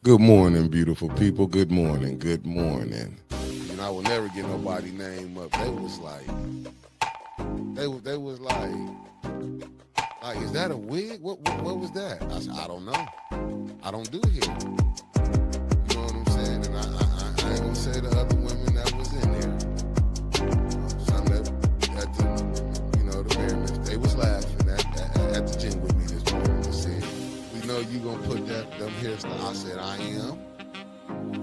Good morning, beautiful people. Good morning. Good morning. And I will never get nobody name up. They was like, they was like, is that a wig? What was that? I said, I don't know. I don't do hair. You know what I'm saying? And I ain't gonna say the other women that was in there. Some that at the merriment, they was laughing at the gym with me this morning and said, we know you gonna put them hairstyles. I said, I am.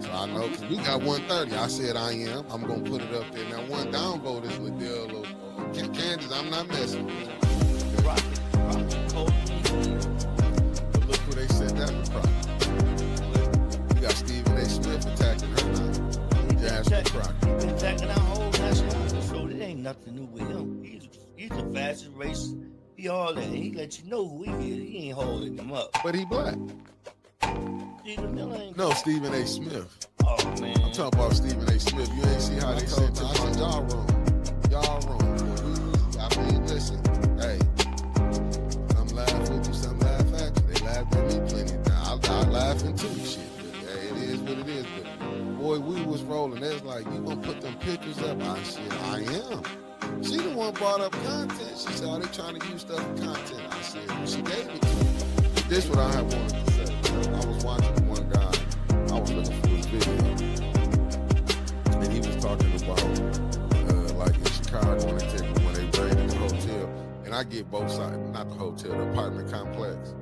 So I know, because we got 130. I said, I am. I'm going to put it up there. Now, one downvote is Liddell or Candace. I'm not messing with you. But look who they said that was probably. You got Stephen A. Smith attacking her now. Jasmine Crockett. He's attacking our whole nationality, so it ain't nothing new with him. He's the fastest race. He all that. He let you know who he is. He ain't holding him up. But he black. Stephen Miller ain't. No, Stephen A. Smith. Oh, man. I'm talking about Stephen A. Smith. You ain't see how they said to us. I said, y'all wrong. Y'all wrong. I mean, listen. Hey, some laugh with you, some laugh at you. They laughed at me plenty of times. I laughing too, shit. But hey, it is what it is. But boy, we was rolling. They was like, you gonna put them pictures up? I said, I am. She the one brought up content. She said, are they trying to use stuff for content? I said, she gave it to me. This what I have wanted to say. I was watching one guy. I was looking for his video, and he was talking about like in Chicago when they raided the hotel. And I get both sides, not the hotel, the apartment complex.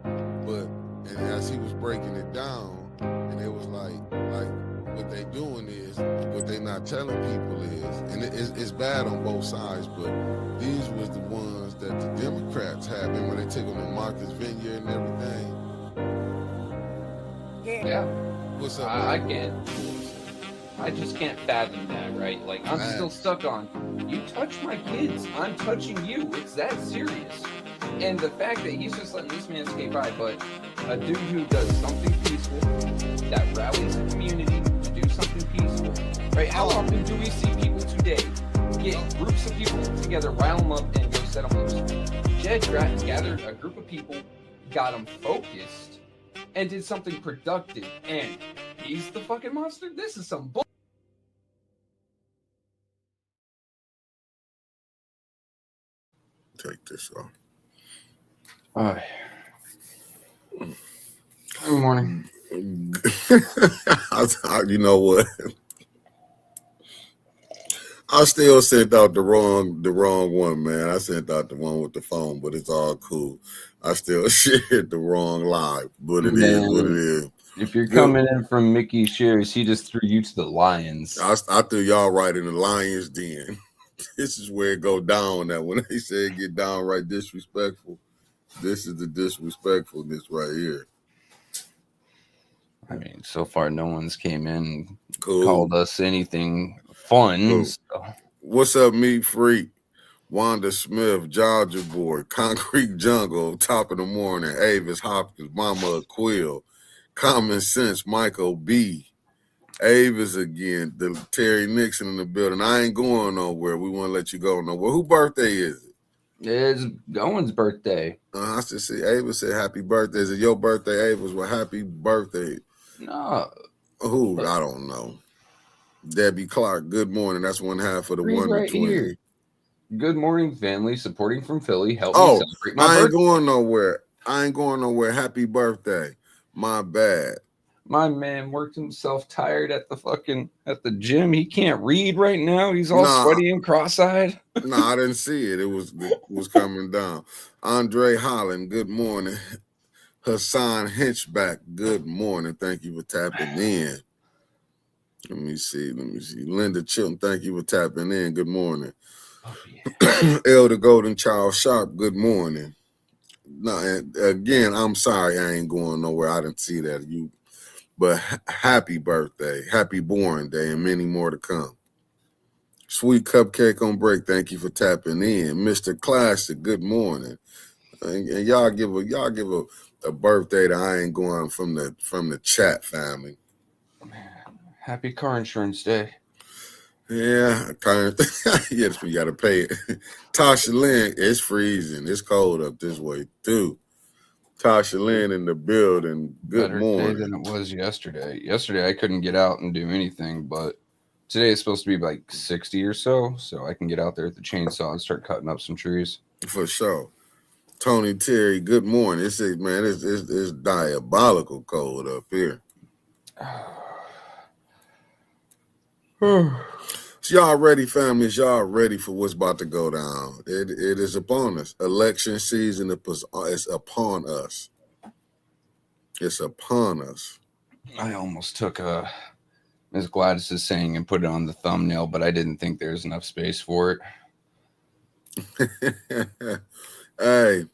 But and as he was breaking it down, and it was like what they doing is, what they not telling people is, and it's bad on both sides, but these was the ones that the Democrats had. Remember when they took them to Martha's Vineyard and everything? Yeah. What's up? I just can't fathom that, right? Like, I'm still stuck on, you touch my kids, I'm touching you. It's that serious. And the fact that he's just letting this man skate by, but a dude who does something peaceful, that rallies the community to do something peaceful, right? How often do we see people today get groups of people together, rile them up, and go set them loose? Jed gathered a group of people, got them focused, and did something productive, and he's the fucking monster? This is some bull. Take this off. Good morning. You know what? I still sent out the wrong one, man. I sent out the one with the phone, but it's all cool. I still shared the wrong live, but it is what it is. If you're coming in from Mickey Shares, he just threw you to the Lions. I threw y'all right in the Lions den. This is where it go down. That when they say get downright disrespectful, this is the disrespectfulness right here. I mean, so far no one's came in called us anything fun. Cool. So. What's up, Meat Freak? Wanda Smith, Georgia Boy, Concrete Jungle, Top of the Morning, Avis Hopkins, Mama Quill, Common Sense, Michael B. Avis again, the Terry Nixon in the building. I ain't going nowhere. We want to let you go nowhere. Whose birthday is it? It's Owen's birthday. I just see Avis said happy birthday. Is it your birthday, Avis? Well, happy birthday. No. Who? I don't know. Debbie Clark, good morning. That's one half of the Read Wonder right Twin. here. Good morning, family. Supporting from Philly. Help Oh, me celebrate my I ain't birthday. going nowhere. I ain't going nowhere. Happy birthday. My bad. My man worked himself tired at the gym. He can't read right now. He's all sweaty and cross-eyed. No, I didn't see it. It was coming down. Andre Holland, good morning. Hassan Hinchback, good morning. Thank you for tapping in. Let me see. Linda Chilton, thank you for tapping in. Good morning. Oh, yeah. Elder Golden Child Sharp, good morning. No, and again, I'm sorry I ain't going nowhere. I didn't see that. But happy birthday, happy born day, and many more to come. Sweet Cupcake on Break, thank you for tapping in. Mr. Classic, good morning. And y'all give a birthday that I ain't going from the chat family. Happy car insurance day. Yeah, yes, we gotta pay it. Tasha Lynn, it's freezing. It's cold up this way too. Tasha Lynn in the building. Good Better today morning. than it was yesterday. Yesterday I couldn't get out and do anything, but today is supposed to be like 60 or so I can get out there with the chainsaw and start cutting up some trees. For sure. Tony Terry, good morning. It's diabolical cold up here. So y'all ready, families? Y'all ready for what's about to go down? It is upon us. Election season is upon us. It's upon us. I almost took Ms. Gladys' saying and put it on the thumbnail, but I didn't think there's enough space for it. Hey,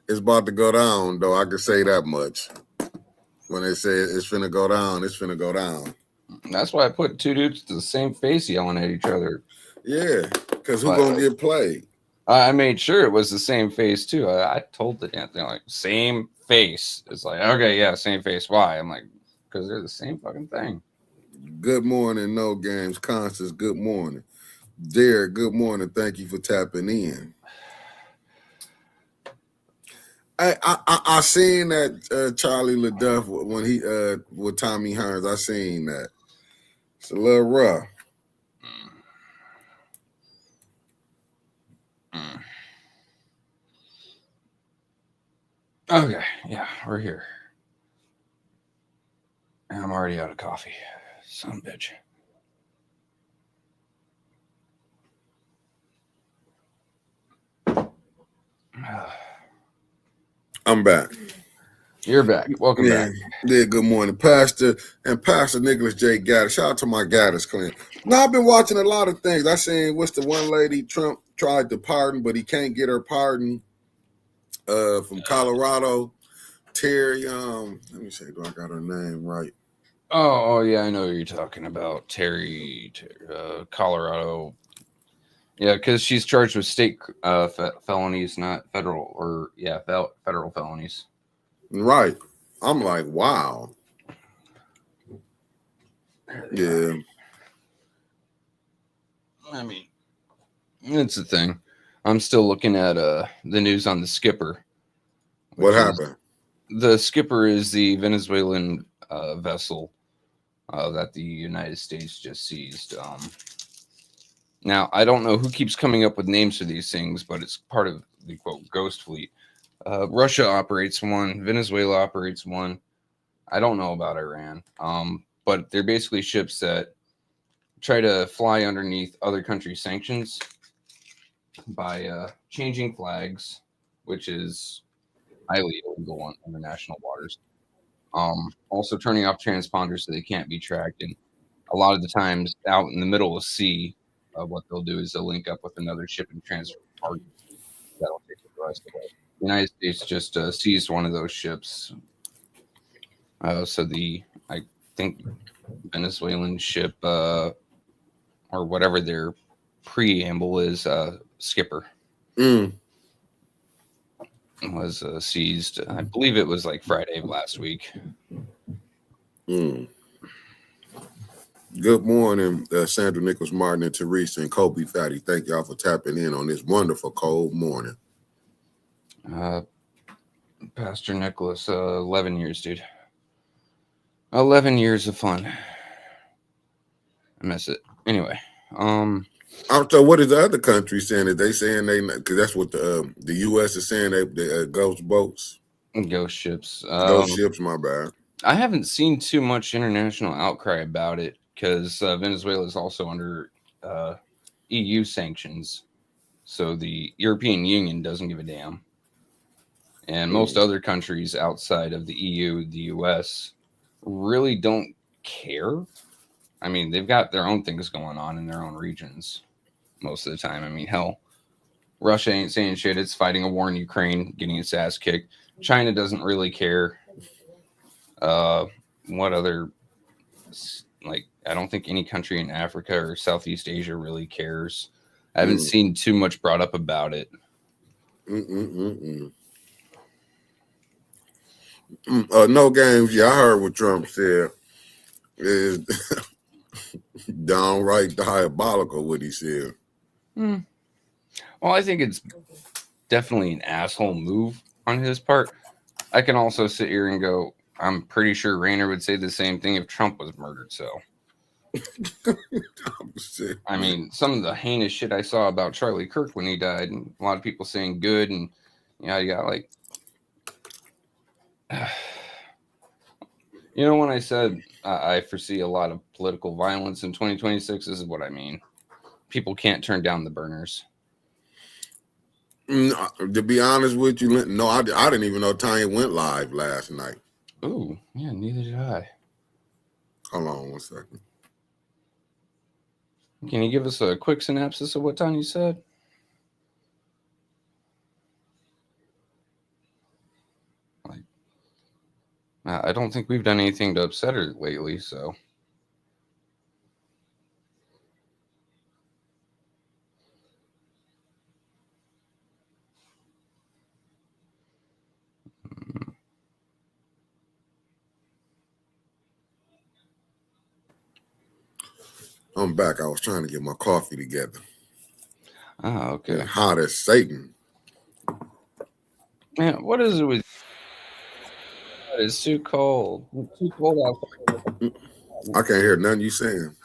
it's about to go down, though. I can say that much. When they say it's finna go down, it's finna go down. That's why I put two dudes to the same face yelling at each other. Yeah, because who's gonna get played? I made sure it was the same face too. I told the damn thing, like, same face. It's like, okay, yeah, same face. Why? I'm like, because they're the same fucking thing. Good morning, No Games. Constance, good morning. Derek, good morning. Thank you for tapping in. I seen that Charlie LaDuff when he with Tommy Hearns. I seen that. It's a little rough. Okay, yeah, we're here. I'm already out of coffee. Son of a bitch. I'm back. You're back. Welcome back. Yeah, good morning, Pastor Nicholas J. Gaddis. Shout out to my Gaddis clan. Now, I've been watching a lot of things. I seen what's the one lady Trump tried to pardon, but he can't get her pardon from Colorado. Terry, let me see, do I got her name right? Oh yeah, I know who you're talking about. Terry, Colorado. Yeah, because she's charged with state felonies, not federal, or federal felonies. Right. I'm like, wow. Yeah. I mean, it's the thing. I'm still looking at the news on the Skipper. What happened? The Skipper is the Venezuelan vessel that the United States just seized. Now, I don't know who keeps coming up with names for these things, but it's part of the, quote, Ghost Fleet. Russia operates one. Venezuela operates one. I don't know about Iran. But they're basically ships that try to fly underneath other countries' sanctions by changing flags, which is highly illegal on international waters. Also turning off transponders so they can't be tracked. And a lot of the times out in the middle of sea, what they'll do is they'll link up with another ship and transfer cargo. That'll take it the rest of the way. The United States just seized one of those ships. So I think, Venezuelan ship, or whatever their preamble is, Skipper, was seized. I believe it was like Friday of last week. Good morning, Sandra Nichols Martin and Teresa and Kobe Fatty. Thank y'all for tapping in on this wonderful cold morning. Pastor Nicholas, 11 years, dude. 11 years of fun. I miss it. Anyway, So what is the other country saying? That they saying they, because that's what the U.S. is saying, they ghost boats, ghost ships. Ghost ships. My bad. I haven't seen too much international outcry about it because Venezuela is also under EU sanctions, so the European Union doesn't give a damn, and most other countries outside of the EU, the US, really don't care. I mean, they've got their own things going on in their own regions most of the time. I mean, hell, Russia ain't saying shit. It's fighting a war in Ukraine, getting its ass kicked. China doesn't really care. What other, like, I don't think any country in Africa or Southeast Asia really cares. I haven't seen too much brought up about it. No games. Yeah, I heard what Trump said. Is downright diabolical what he said. Well, I think it's definitely an asshole move on his part. I can also sit here and go, I'm pretty sure Rayner would say the same thing if Trump was murdered. So, I mean, some of the heinous shit I saw about Charlie Kirk when he died, and a lot of people saying good, and you got like, when I said I foresee a lot of political violence in 2026, this is what I mean. People can't turn down the burners. To be honest with you, no, I didn't even know Tanya went live last night. Ooh, yeah, neither did I. Hold on 1 second. Can you give us a quick synopsis of what Tanya said? I don't think we've done anything to upset her lately, so. I'm back. I was trying to get my coffee together. Oh, okay. It's hot as Satan. Man, what is it with? It's too cold. It's too cold outside. I can't hear nothing you saying.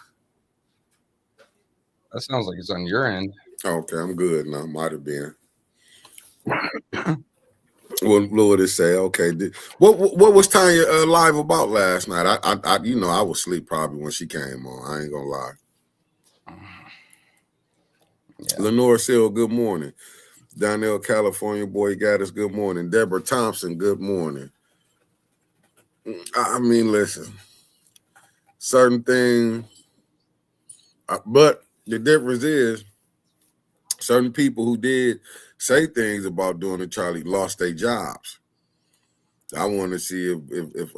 That sounds like it's on your end. Okay, I'm good now. Might have been. What did it say? Okay, what was Tanya live about last night? I was asleep probably when she came on. I ain't gonna lie. Yeah. Lenore Seal, good morning. Donnell, California boy, got us. Good morning. Deborah Thompson, good morning. I mean, listen, certain things, but the difference is certain people who did say things about doing it, Charlie, lost their jobs. I want to see if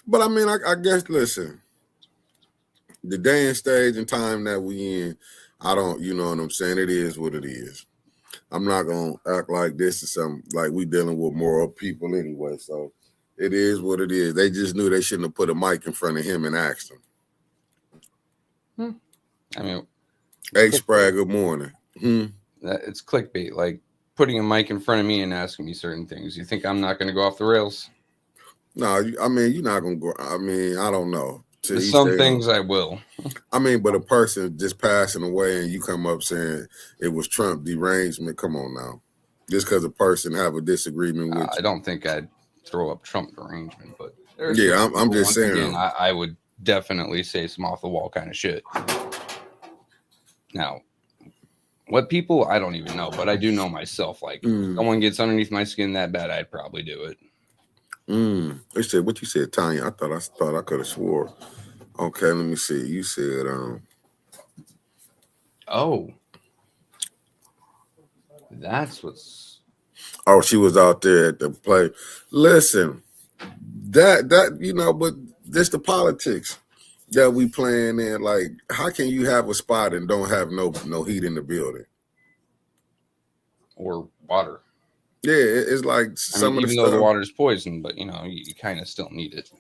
but I mean, I guess, listen, the day and stage and time that we in, I don't, you know what I'm saying? It is what it is. I'm not going to act like this is something like we dealing with moral people anyway. So it is what it is. They just knew they shouldn't have put a mic in front of him and asked him. I mean, H. Sprague, good morning. It's clickbait, like putting a mic in front of me and asking me certain things. You think I'm not going to go off the rails? No, I mean, you're not going to go. I mean, I don't know. Some things I will. I mean, but a person just passing away and you come up saying it was Trump derangement. Come on now. Just because a person have a disagreement with you. I don't think I'd throw up Trump derangement, but yeah, I'm just saying. Again, I would definitely say some off the wall kind of shit. Now, what people, I don't even know, but I do know myself. Like, if someone gets underneath my skin that bad, I'd probably do it. They said, what you said, Tanya? I thought I could have swore. Okay, let me see. You said, oh, that's what's. Oh, she was out there at the play. Listen, that but this the politics that we playing in. Like, how can you have a spot and don't have no heat in the building or water? Yeah, it's like even though the water's poison, but you kind of still need it.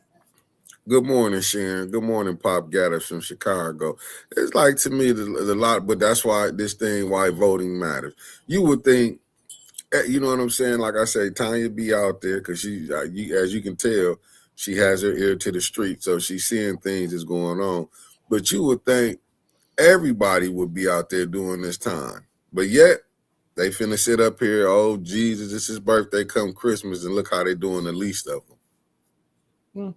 Good morning, Sharon. Good morning, Pop Gaddis from Chicago. It's like, to me, the lot, but that's why why voting matters. You would think, you know what I'm saying? Like I say, Tanya be out there because she, as you can tell, she has her ear to the street, so she's seeing things that's going on. But you would think everybody would be out there during this time, but yet they finna sit up here. Oh Jesus, it's his birthday come Christmas, and look how they doing the least of them.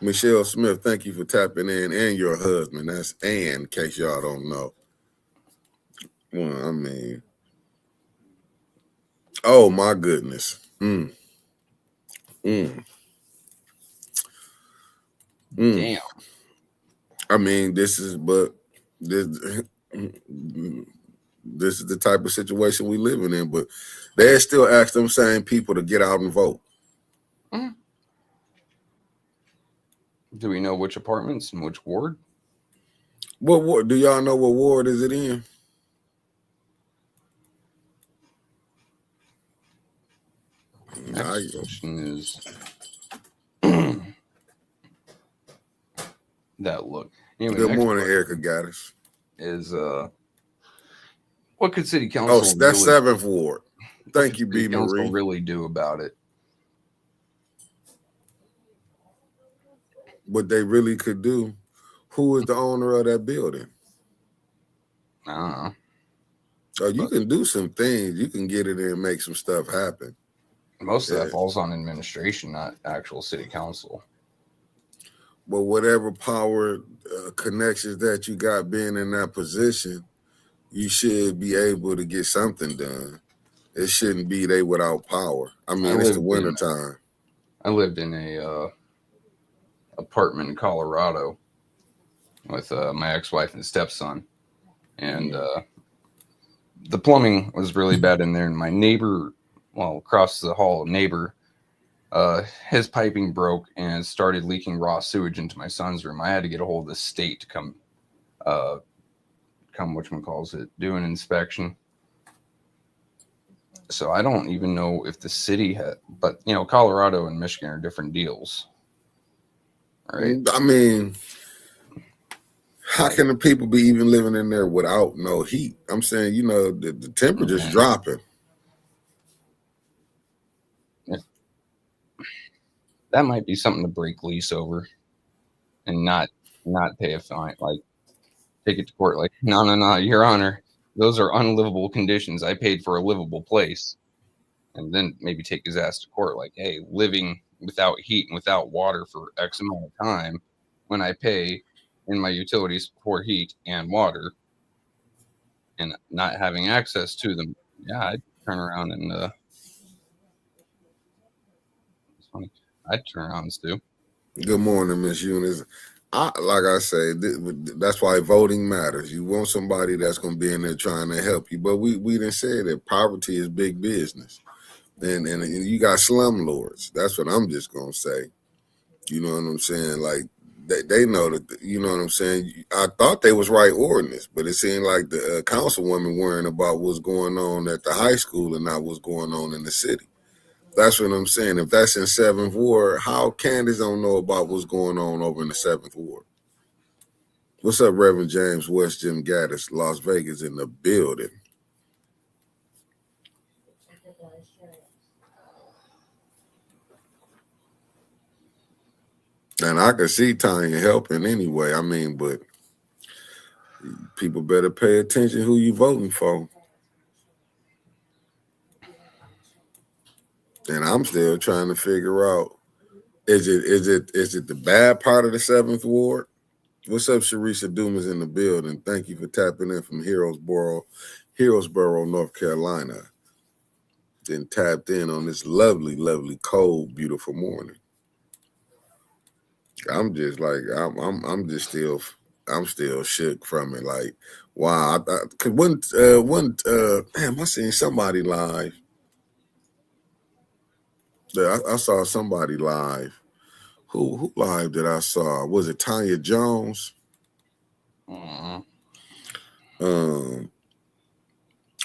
Michelle Smith, thank you for tapping in, and your husband. That's Ann, in case y'all don't know. Well, I mean, oh my goodness. Damn. I mean, this is the type of situation we living in, but they still ask them same people to get out and vote. Do we know which apartments and which ward? What ward? Do y'all know what ward is it in? Next question is that look. Anyway, good morning, Erica Gaddis. Is What could city council? Oh, that's Seventh Ward. Thank you, B. Council Marie. really do about it? What they really could do. Who is the owner of that building? I don't know. Oh, you can do some things. You can get it in and make some stuff happen. Most of that falls on administration, not actual city council. But whatever power connections that you got being in that position, you should be able to get something done. It shouldn't be they without power. I mean, it's the winter time. I lived in a apartment in Colorado with my ex-wife and stepson, and the plumbing was really bad in there. And my neighbor, well, across the hall, neighbor, his piping broke and started leaking raw sewage into my son's room. I had to get a hold of the state to come whatchamacallit, do an inspection. So I don't even know if the city had, but you know, Colorado and Michigan are different deals, right? I mean, how can the people be even living in there without no heat? I'm saying, you know, the temperature's dropping. That might be something to break lease over and not pay a fine, like take it to court. Like, no, Your Honor, those are unlivable conditions. I paid for a livable place. And then maybe take his ass to court. Like, hey, living without heat and without water for X amount of time when I pay in my utilities for heat and water and not having access to them. Yeah, I'd turn around and it's funny. I'd turn around and sue. Good morning, Miss Eunice. Like I say, that's why voting matters. You want somebody that's going to be in there trying to help you. But we didn't say that poverty is big business. And you got slumlords. That's what I'm just going to say. You know what I'm saying? Like, they know that, you know what I'm saying? I thought they was right ordinance, but it seemed like the councilwoman worrying about what's going on at the high school and not what's going on in the city. That's what I'm saying. If that's in 7th Ward, how Candace don't know about what's going on over in the 7th Ward? What's up, Reverend James West, Jim Gaddis, Las Vegas in the building? And I can see Tanya helping anyway. I mean, but people better pay attention who you voting for. And I'm still trying to figure out, is it the bad part of the 7th Ward? What's up, Sharisha Dumas in the building? Thank you for tapping in from Hillsboro, North Carolina. Then tapped in on this lovely, lovely, cold, beautiful morning. I'm just like, I'm still shook from it. Like, wow. Cause I seen somebody live. I saw somebody live. Who live did I saw? Was it Tanya Jones? Mm-hmm.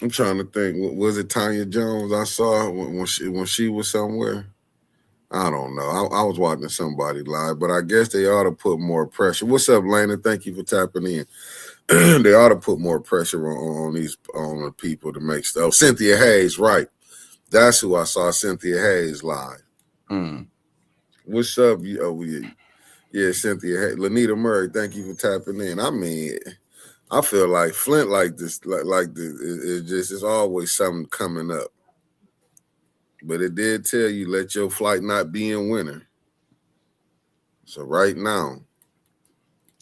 I'm trying to think. Was it Tanya Jones I saw when she was somewhere? I don't know. I was watching somebody live, but I guess they ought to put more pressure. What's up, Lena? Thank you for tapping in. They ought to put more pressure on the people to make stuff. Oh, Cynthia Hayes, right? That's who I saw. Cynthia Hayes live. What's up? Yeah, Cynthia Hayes. Lanita Murray, thank you for tapping in. I mean, I feel like Flint like this, it's always something coming up. But it did tell you, let your flight not be in winter. So right now,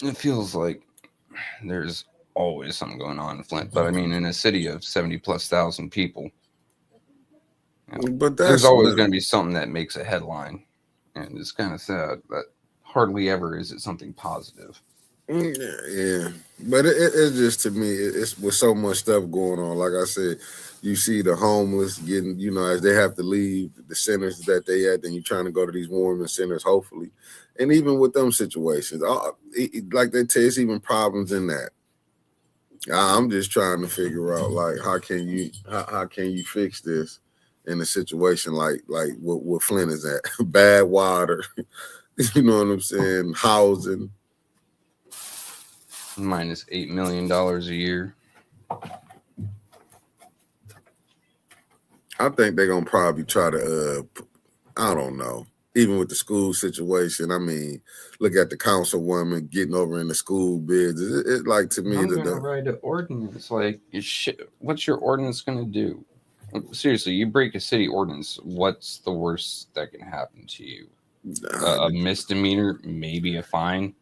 it feels like there's always something going on in Flint. But I mean, in a city of 70,000+ people, you know, but there's always going to be something that makes a headline. And it's kind of sad, but hardly ever is it something positive. Yeah. But it's just, to me, it's with so much stuff going on. Like I said, you see the homeless getting, you know, as they have to leave the centers that they at, then you're trying to go to these warming centers, hopefully. And even with them situations, like they tell you, it's even problems in that. I'm just trying to figure out, like, how can you fix this in a situation like what Flint is at? Bad water, you know what I'm saying? Housing. Minus $8 million a year. I think they're gonna probably try to. I don't know. Even with the school situation, I mean, look at the councilwoman getting over in the school bids. It like to me I'm that gonna write an ordinance. Like, what's your ordinance gonna do? Seriously, you break a city ordinance. What's the worst that can happen to you? A misdemeanor, maybe a fine.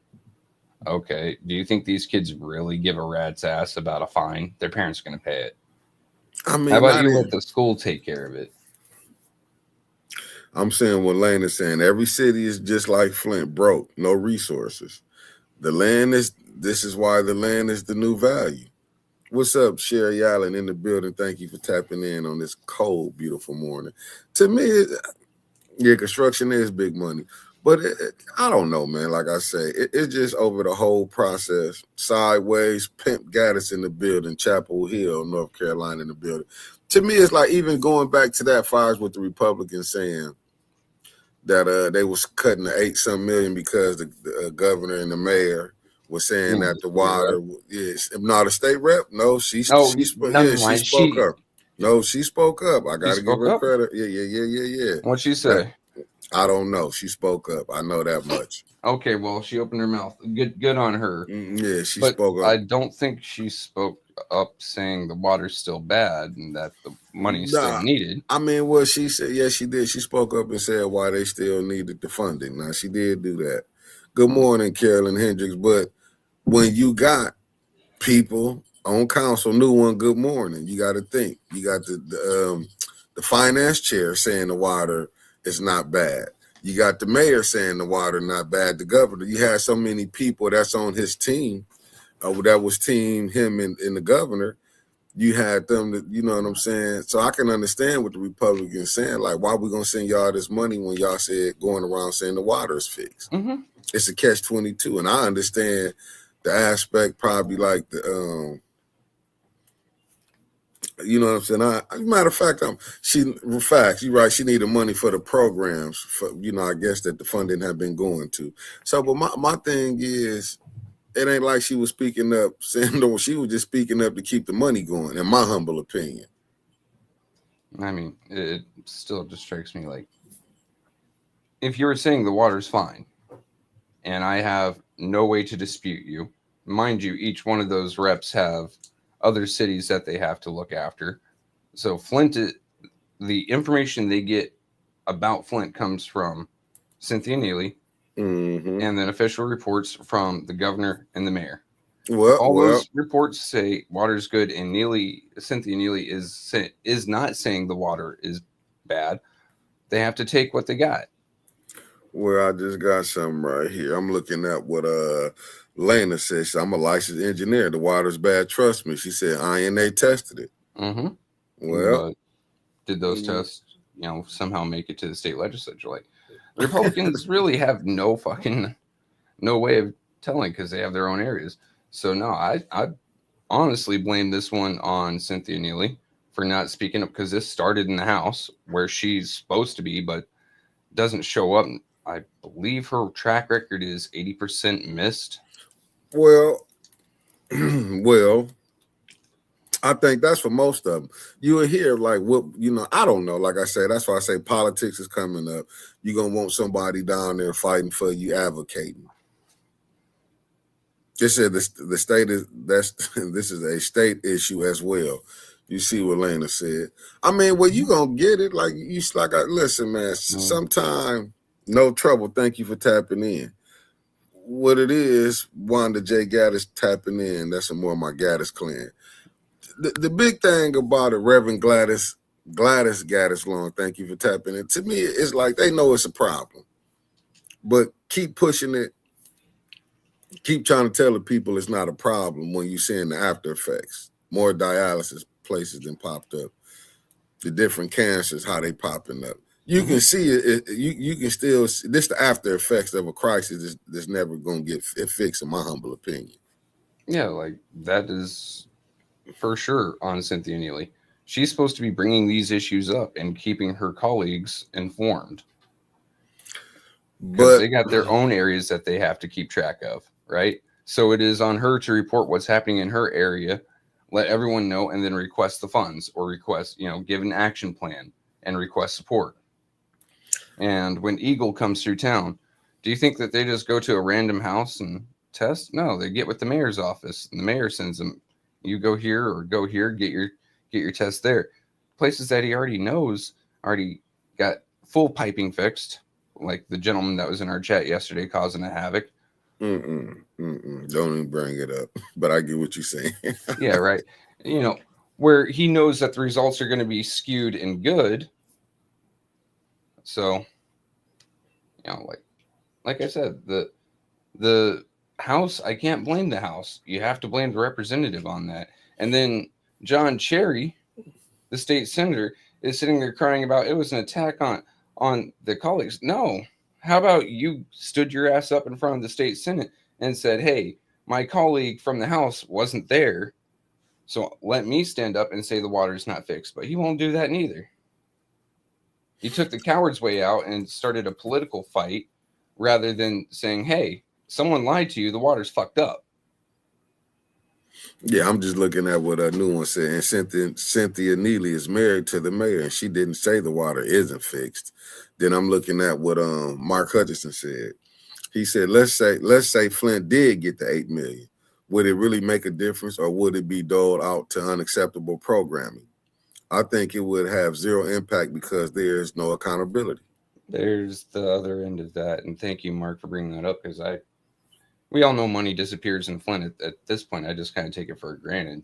Okay. Do you think these kids really give a rat's ass about a fine? Their parents are gonna pay it. I mean, How about you let the school take care of it? I'm saying what Lane is saying. Every city is just like Flint, broke, no resources. The land is. This is why the land is the new value. What's up, Sherry Allen in the building? Thank you for tapping in on this cold, beautiful morning. To me, yeah, construction is big money, but I don't know, man. Like I say, it's just over the whole process. Sideways, Pimp Gaddis in the building, Chapel Hill, North Carolina in the building. To me, it's like even going back to that fires with the Republicans saying that they was cutting the 8-some million because the governor and the mayor was saying that the water is not a state rep. No, she spoke up. No, she spoke up. I gotta give her credit. Yeah. What'd she say? I don't know. She spoke up. I know that much. Okay, well, she opened her mouth. Good on her. Yeah, she spoke up. I don't think she spoke up saying the water's still bad and that the money's still needed. I mean, well, she said, yes, she did. She spoke up and said why they still needed the funding. Now, she did do that. Good morning, Carolyn Hendricks. But when you got people on council, new one, good morning, you got to think. You got the finance chair saying the water is not bad. You got the mayor saying the water not bad. The governor. You had so many people that's on his team. That was team him and the governor. You had them that, you know what I'm saying? So I can understand what the Republicans saying. Like, why we gonna send y'all this money when y'all said going around saying the water is fixed? Mm-hmm. It's a catch-22, and I understand the aspect probably like the you know what I'm saying? As a matter of fact, you're right. She needed money for the programs, for, I guess that the funding had been going to. So, but my thing is, it ain't like she was speaking up, saying she was just speaking up to keep the money going, in my humble opinion. I mean, it still just strikes me like, if you were saying the water's fine, and I have no way to dispute you, mind you, each one of those reps have other cities that they have to look after. So Flint, the information they get about Flint comes from Cynthia Neely, and then official reports from the governor and the mayor. Those reports say water's good, and Cynthia Neely is not saying the water is bad. They have to take what they got. Well, I just got something right here. I'm looking at what Lena says. I'm a licensed engineer. The water's bad. Trust me. She said INA tested it. Mm-hmm. Well, did those tests, somehow make it to the state legislature? Like, the Republicans really have no way of telling because they have their own areas. So no, I honestly blame this one on Cynthia Neely for not speaking up, because this started in the House where she's supposed to be, but doesn't show up. I believe her track record is 80% missed. Well, I think that's for most of them. You will hear like, what, I don't know. Like I said, that's why I say politics is coming up. You're going to want somebody down there fighting for you, advocating. This is the state this is a state issue as well. You see what Lena said. I mean, well, you gonna get it. Listen, man, sometime, no trouble. Thank you for tapping in. What it is, Wanda J. Gaddis tapping in. That's more of my Gaddis clan. The big thing about it, Reverend Gladys Gaddis Long, thank you for tapping in. To me, it's like they know it's a problem, but keep pushing it. Keep trying to tell the people it's not a problem when you're seeing the after effects. More dialysis places than popped up. The different cancers, how they popping up. You can see it. You can still see this. The after effects of a crisis that's never going to get fixed, in my humble opinion. Yeah, like that is for sure on Cynthia Neely. She's supposed to be bringing these issues up and keeping her colleagues informed. But they got their own areas that they have to keep track of, right? So it is on her to report what's happening in her area let everyone know, and then request the funds or request, give an action plan and request support. And when Eagle comes through town, do you think that they just go to a random house and test? No, they get with the mayor's office, and the mayor sends them, you go here or go here, get your test there. Places that he already knows already got full piping fixed, like the gentleman that was in our chat yesterday causing a havoc. Don't even bring it up, but I get what you're saying. Yeah, right. Where he knows that the results are going to be skewed and good. So, like I said, the House, I can't blame the House. You have to blame the representative on that. And then John Cherry, the state senator, is sitting there crying about it was an attack on the colleagues. No. How about you stood your ass up in front of the state Senate and said, hey, my colleague from the House wasn't there, so let me stand up and say the water's not fixed. But he won't do that neither. He took the coward's way out and started a political fight rather than saying, hey, someone lied to you, the water's fucked up. Yeah, I'm just looking at what a new one said. And Cynthia Neely is married to the mayor, and she didn't say the water isn't fixed. Then I'm looking at what Mark Hutchinson said. He said, let's say Flint did get the $8 million. Would it really make a difference, or would it be doled out to unacceptable programming? I think it would have zero impact because there is no accountability. There's the other end of that, and thank you, Mark, for bringing that up, because we all know money disappears in Flint. At this point, I just kind of take it for granted.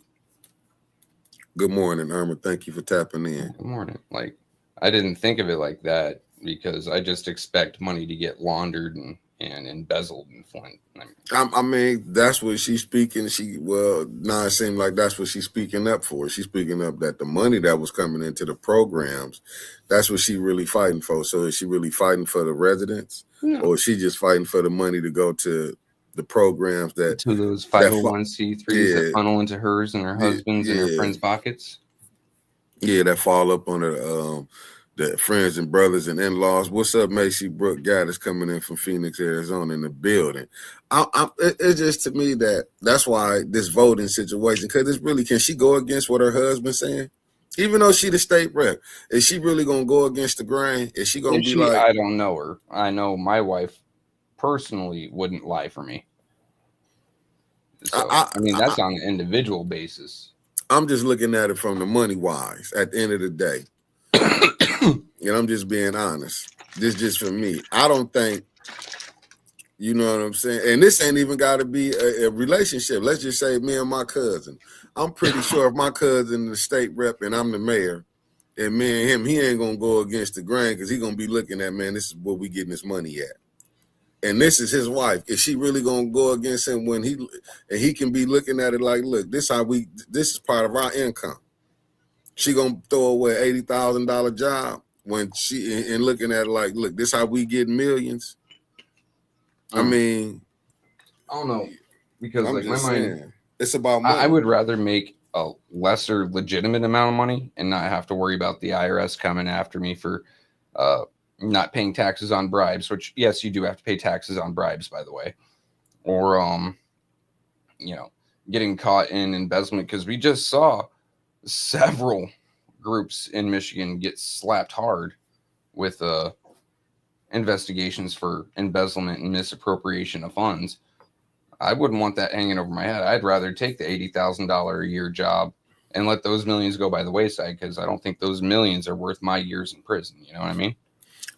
Good morning, Irma. Thank you for tapping in. Good morning. Like, I didn't think of it like that because I just expect money to get laundered and embezzled in Flint. I mean, that's what she's speaking. It seemed like that's what she's speaking up for. She's speaking up that the money that was coming into the programs, that's what she really fighting for. So is she really fighting for the residents, or is she just fighting for the money to go to the programs to those 501c3s that funnel into hers and her husband's and her friends' pockets? Yeah, that fall up on the friends and brothers and in-laws. What's up, Macy Brooke Gaddis coming in from Phoenix, Arizona in the building. It's just to me that's why this voting situation, because it's really, can she go against what her husband's saying? Even though she the state rep, is she really going to go against the grain? Is she going to be like... I don't know her. I know my wife personally wouldn't lie for me. So, that's on an individual basis. I'm just looking at it from the money wise at the end of the day. And I'm just being honest. This just for me. I don't think, you know what I'm saying? And this ain't even got to be a relationship. Let's just say me and my cousin. I'm pretty sure if my cousin is the state rep and I'm the mayor, and me and him, he ain't going to go against the grain because he's going to be looking at, man, this is where we getting this money at. And this is his wife. Is she really going to go against him when he can be looking at it like, look, this is part of our income. She going to throw away $80,000 job when and looking at it like, look, this how we get millions. I mean, I don't know, because like my mind, it's about money. I would rather make a lesser legitimate amount of money and not have to worry about the IRS coming after me for not paying taxes on bribes, which yes, you do have to pay taxes on bribes, by the way, or getting caught in embezzlement, because we just saw several groups in Michigan get slapped hard with investigations for embezzlement and misappropriation of funds. I wouldn't want that hanging over my head. I'd rather take the $80,000 a year job and let those millions go by the wayside, because I don't think those millions are worth my years in prison. You know what I mean?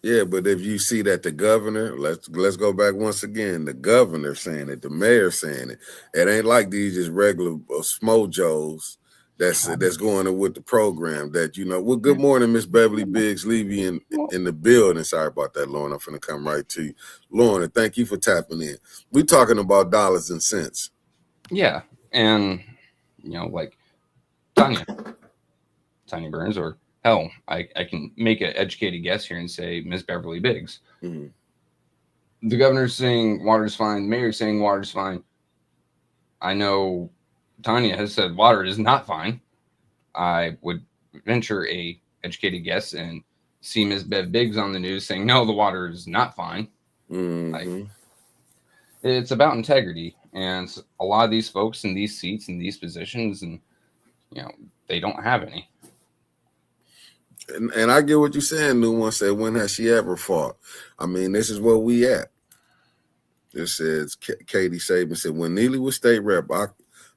Yeah, but if you see that the governor, let's go back once again, the governor saying it, the mayor saying it, it ain't like these just regular smojos that's going with the program that, well, good morning, Miss Beverly Biggs Levy in the building. Sorry about that, Lauren. I'm finna come right to you. Lauren, and thank you for tapping in. We're talking about dollars and cents. Yeah. And, like Tanya Burns, or hell, I can make an educated guess here and say Miss Beverly Biggs. Mm-hmm. The governor's saying water's fine. The mayor's saying water's fine. I know Tanya has said water is not fine. I would venture a educated guess and see Ms. Bev Biggs on the news saying, no, the water is not fine. Mm-hmm. Like, it's about integrity. And a lot of these folks in these seats and these positions and They don't have any. And I get what you're saying. New one said, when has she ever fought? I mean, this is where we at. It says, Katie Saban said, when Neely was state rep,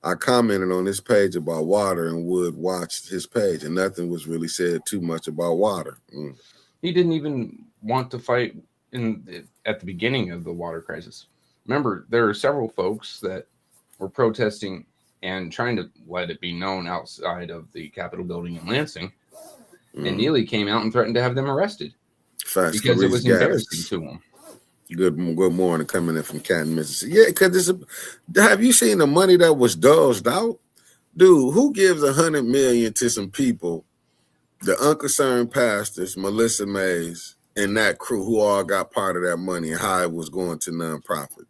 I commented on this page about water and would watch his page, and nothing was really said too much about water. He didn't even want to fight at the beginning of the water crisis. Remember, there are several folks that were protesting and trying to let it be known outside of the Capitol building in Lansing. And Neely came out and threatened to have them arrested because it was embarrassing to him. Good morning, coming in from Canton, Mississippi. Yeah, because have you seen the money that was dozed out? Dude, who gives $100 million to some people, the unconcerned pastors, Melissa Mays, and that crew who all got part of that money and how it was going to nonprofit?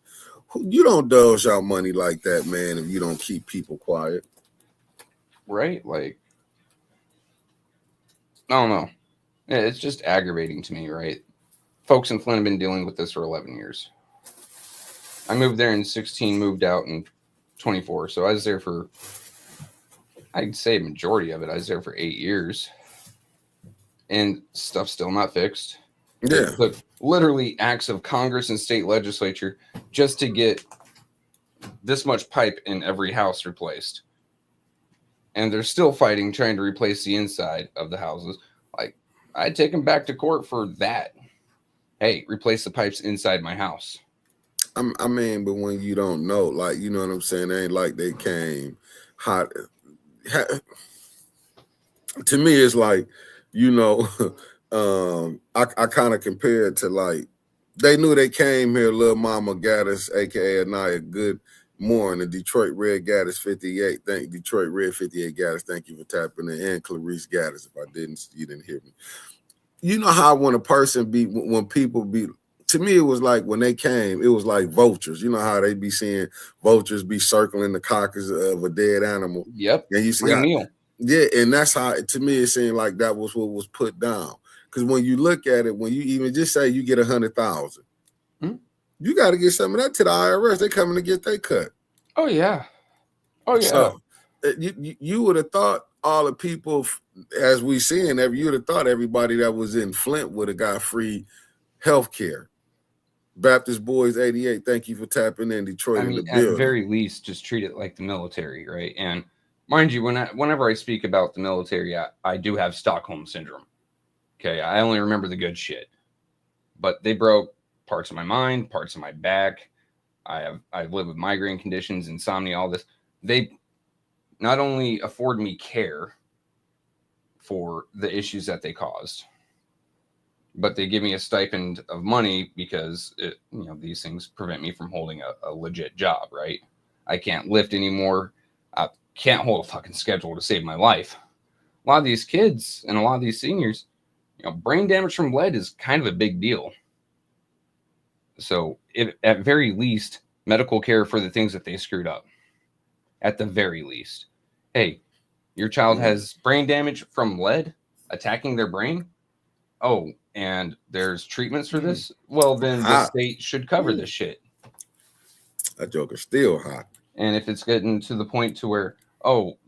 You don't doze out money like that, man, if you don't keep people quiet. Right? Like, I don't know. It's just aggravating to me, right? Folks in Flint have been dealing with this for 11 years. I moved there in 16, moved out in 24. So I was there for, I'd say majority of it, I was there for 8 years. And stuff's still not fixed. Yeah. It took literally acts of Congress and state legislature just to get this much pipe in every house replaced. And they're still fighting, trying to replace the inside of the houses. Like, I'd take them back to court for that. Hey, replace the pipes inside my house. I mean, but when you don't know, like, you know what I'm saying? It ain't like they came hot. To me, it's like, I kind of compare it to, like, they knew they came here, Lil Mama Gaddis, a.k.a. Anaya, good morning. Detroit Red Gaddis 58. Detroit Red 58 Gaddis, thank you for tapping in. And Clarice Gaddis, you didn't hear me. You know how when people be, to me, it was like when they came, it was like vultures. You know how they be seeing vultures be circling the carcass of a dead animal. Yep. And you see yeah, and that's how, to me, it seemed like that was what was put down. Because when you look at it, when you even just say you get 100,000, you got to get some of that to the IRS. They coming to get their cut. Oh yeah. So you would have thought all the people, as we seeing, you would have thought everybody that was in Flint would have got free health care. Baptist Boys 88, thank you for tapping in. Detroit. I mean, in the at the very least, just treat it like the military, right? And mind you, whenever I speak about the military, I do have Stockholm syndrome. Okay, I only remember the good shit, but they broke parts of my mind, parts of my back. I've lived with migraine conditions, insomnia, all this. They not only afford me care for the issues that they caused, but they give me a stipend of money because these things prevent me from holding a legit job, right? I can't lift anymore. I can't hold a fucking schedule to save my life. A lot of these kids and a lot of these seniors, brain damage from lead is kind of a big deal. So at very least, medical care for the things that they screwed up. At the very least. Hey, your child has brain damage from lead attacking their brain. Oh, and there's treatments for this? Well, then the state should cover this shit. That joker's still hot. And if it's getting to the point to where,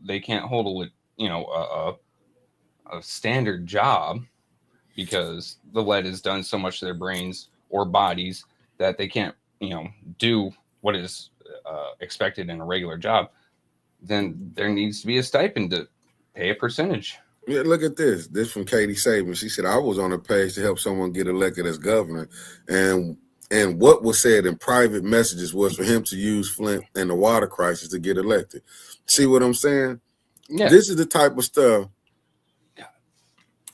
they can't hold a standard job because the lead has done so much to their brains or bodies that they can't, do what is expected in a regular job, then there needs to be a stipend to pay a percentage. Yeah, look at this. This from Katie Saban. She said, I was on a page to help someone get elected as governor. And what was said in private messages was for him to use Flint and the water crisis to get elected. See what I'm saying? Yeah. This is the type of stuff.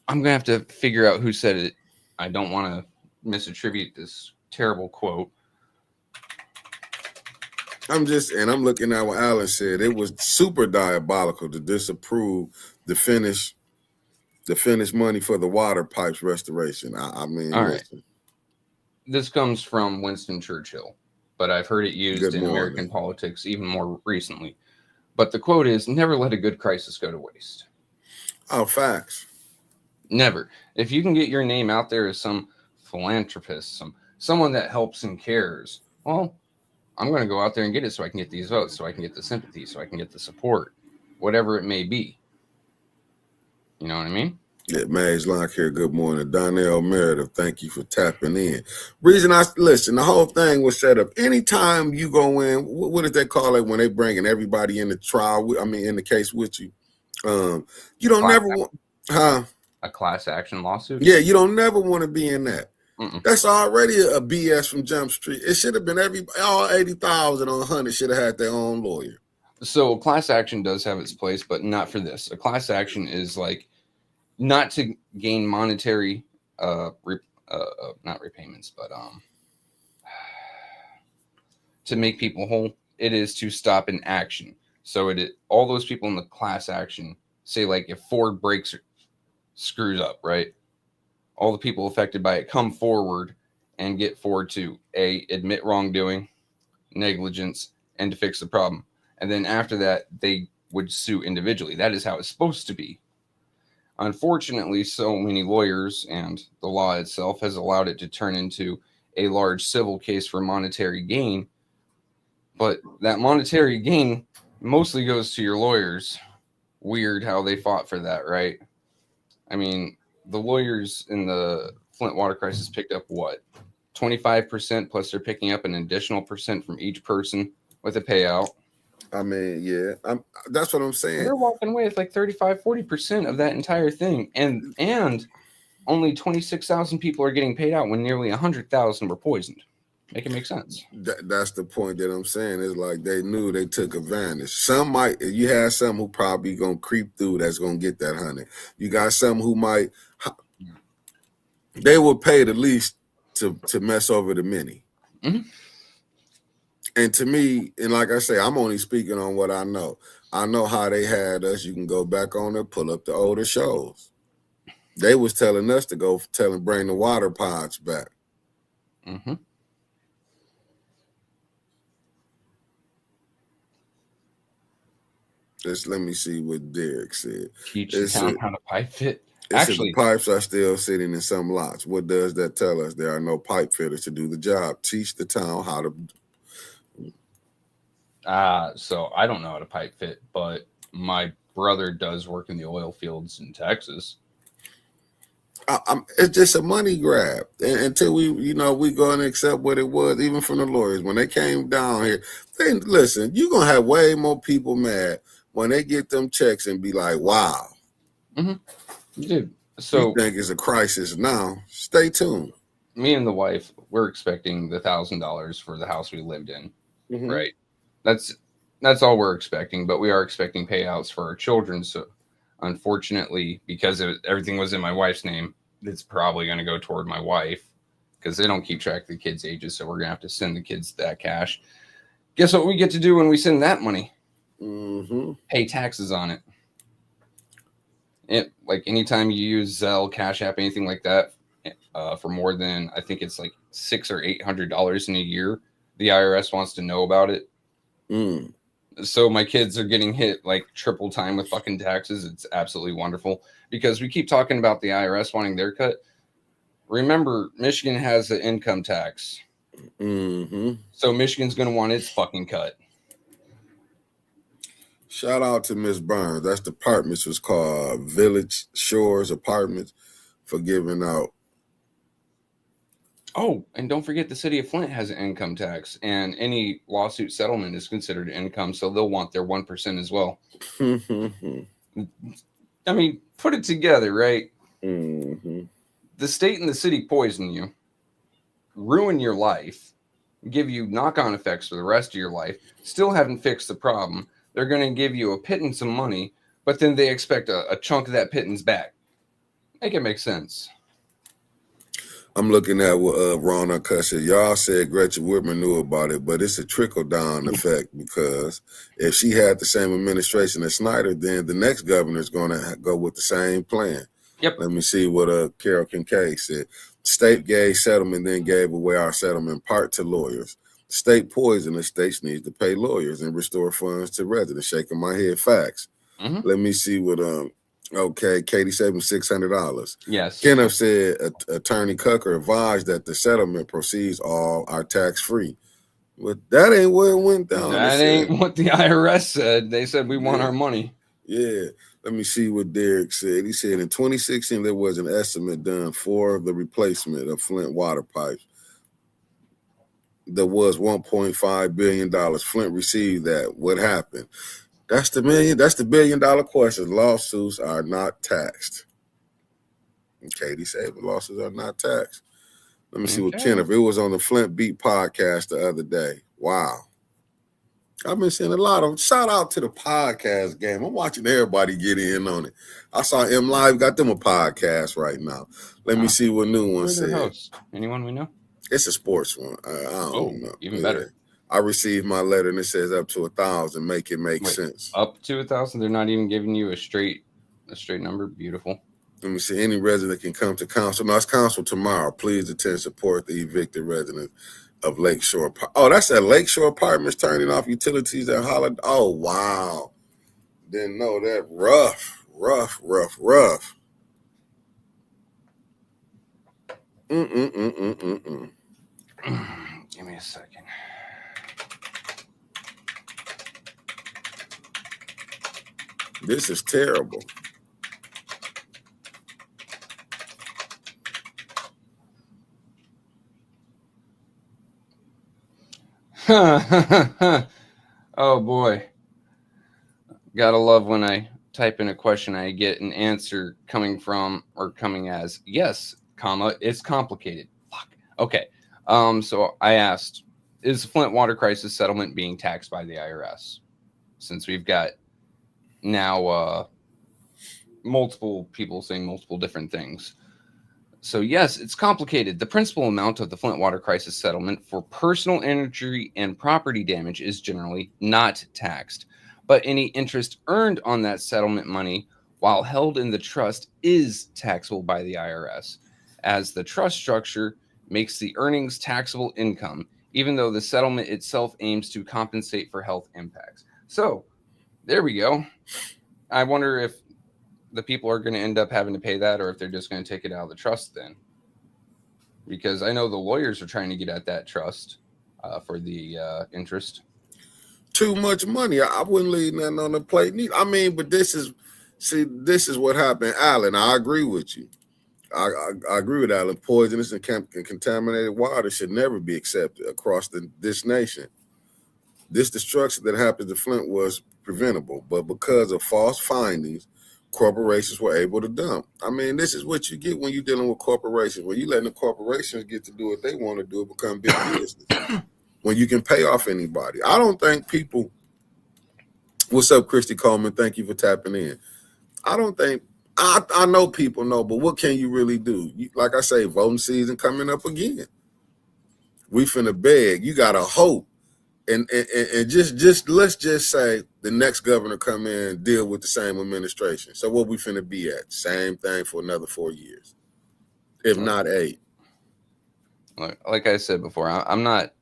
I'm going to have to figure out who said it. I don't want to misattribute this terrible quote. I'm looking at what Alan said. It was super diabolical to disapprove the Finnish money for the water pipes restoration. I mean, all right. This comes from Winston Churchill, but I've heard it used in American politics even more recently. But the quote is, never let a good crisis go to waste. Oh, facts. Never. If you can get your name out there as some philanthropist, someone that helps and cares, well, I'm going to go out there and get it so I can get these votes, so I can get the sympathy, so I can get the support. whatever it may be. You know what I mean? Yeah, Maze Lock here. Good morning. Donnell Meredith, thank you for tapping in. Reason I listen, the whole thing was set up. Anytime you go in, what did they call it when they bringing everybody in the trial? I mean, in the case with you. You don't never want, a class action lawsuit. Yeah, you don't never want to be in that. Mm-mm. That's already a BS from Jump Street. It should have been all 80,000 on 100 should have had their own lawyer. So class action does have its place, but not for this. A class action is like not to gain monetary, not repayments, but to make people whole. It is to stop an action. So all those people in the class action, say like if Ford brakes screws up, right? All the people affected by it come forward and get Ford to admit wrongdoing, negligence, and to fix the problem. And then after that, they would sue individually. That is how it's supposed to be. Unfortunately, so many lawyers and the law itself has allowed it to turn into a large civil case for monetary gain. But that monetary gain mostly goes to your lawyers. Weird how they fought for that, right? I mean, the lawyers in the Flint water crisis picked up what? 25%, plus they're picking up an additional percent from each person with a payout. I mean, yeah, that's what I'm saying. They're walking away with like 35-40% of that entire thing. And only 26,000 people are getting paid out when nearly 100,000 were poisoned. Make it make sense. That's the point that I'm saying. It's like they knew, they took advantage. You had some who probably gonna creep through that's gonna get that 100. You got some who might, they were paid at least to mess over the many. Mm-hmm. And to me, and like I say, I'm only speaking on what I know. I know how they had us. You can go back on there, pull up the older shows. They was telling us to go bring the water pods back. Mm-hmm. Let me see what Derek said. Teach the town how to pipe fit. Actually, the pipes are still sitting in some lots. What does that tell us? There are no pipe fitters to do the job. Teach the town how to. So I don't know how to pipe fit, but my brother does work in the oil fields in Texas. It's just a money grab. And until we go and accept what it was, even from the lawyers. When they came down here, listen, you're going to have way more people mad when they get them checks and be like, wow. Mm-hmm. Dude, so you think it's a crisis now? Stay tuned. Me and the wife, we're expecting the $1,000 for the house we lived in, right? That's all we're expecting, but we are expecting payouts for our children. So unfortunately, because everything was in my wife's name, it's probably going to go toward my wife because they don't keep track of the kids' ages. So we're going to have to send the kids that cash. Guess what we get to do when we send that money? Pay taxes on it. Like anytime you use Zelle, Cash App, anything like that, for more than, I think it's like $600 or $800 in a year, the IRS wants to know about it. So my kids are getting hit like triple time with fucking taxes. It's absolutely wonderful because we keep talking about the IRS wanting their cut. Remember, Michigan has an income tax. So Michigan's going to want its fucking cut. Shout out to Miss Burns. That's the apartments was called Village Shores Apartments for giving out. Oh, and don't forget the city of Flint has an income tax, and any lawsuit settlement is considered income, so they'll want their 1% as well. I mean, put it together, right? The state and the city poison you, ruin your life, give you knock-on effects for the rest of your life, still haven't fixed the problem. They're going to give you a pittance of money, but then they expect a chunk of that pittance back. Make it make sense. I'm looking at what Ron Uncut said. Y'all said Gretchen Whitmer knew about it, but it's a trickle-down effect because if she had the same administration as Snyder, then the next governor is going to go with the same plan. Yep. Let me see what Carol Kincaid said. State gave settlement, then gave away our settlement in part to lawyers. State poison, the states need to pay lawyers and restore funds to residents. Shaking my head, facts. Let me see what okay, Katie saving $600. Yes. Kenneth said Attorney Cucker advised that the settlement proceeds all are tax free. But that ain't where it went down. That ain't what the IRS said. They said we want our money. Yeah. Let me see what Derek said. He said in 2016 there was an estimate done for the replacement of Flint water pipes. There was $1.5 billion. Flint received that. What happened? That's the $1 billion question. Lawsuits are not taxed. And Katie said the lawsuits are not taxed. Let me see what Kenneth. It was on the Flint Beat podcast the other day. Wow. I've been seeing a lot of shout out to the podcast game. I'm watching everybody get in on it. I saw M Live got them a podcast right now. Let me see what new one said. Host? Anyone we know? It's a sports one. I don't know. Even better. I received my letter and it says up to 1,000. Make it make sense. Up to 1,000. They're not even giving you a straight number. Beautiful. Let me see. Any resident can come to council. No, it's council tomorrow. Please attend, support the evicted residents of Lakeshore. Oh, that's at Lakeshore Apartments turning off utilities at Holiday. Oh, wow. Didn't know that. Rough. Give me a second. This is terrible. Oh boy. Gotta love when I type in a question, I get an answer coming from or coming as yes, comma, it's complicated. Fuck. Okay. So I asked, is the Flint water crisis settlement being taxed by the IRS? Since we've got now multiple people saying multiple different things. So yes, it's complicated. The principal amount of the Flint water crisis settlement for personal injury and property damage is generally not taxed, but any interest earned on that settlement money while held in the trust is taxable by the IRS, as the trust structure makes the earnings taxable income, even though the settlement itself aims to compensate for health impacts. So there we go. I wonder if the people are going to end up having to pay that, or if they're just going to take it out of the trust then. Because I know the lawyers are trying to get at that trust for the interest. Too much money. I wouldn't leave nothing on the plate. I mean, but this is what happened. Alan, I agree with you. I agree with Alan. Poisonous and contaminated water should never be accepted across this nation. This destruction that happened to Flint was preventable, but because of false findings, corporations were able to dump. I mean, this is what you get when you're dealing with corporations. When you letting the corporations get to do what they want to do, it become big business. When you can pay off anybody. I don't think people. What's up, Christy Coleman? Thank you for tapping in. I don't think. I know people know, but what can you really do? Like I say, voting season coming up again. We finna beg. You gotta hope. And just let's just say the next governor come in and deal with the same administration. So what we finna be at? Same thing for another 4 years, if not 8. Like I said before, I'm not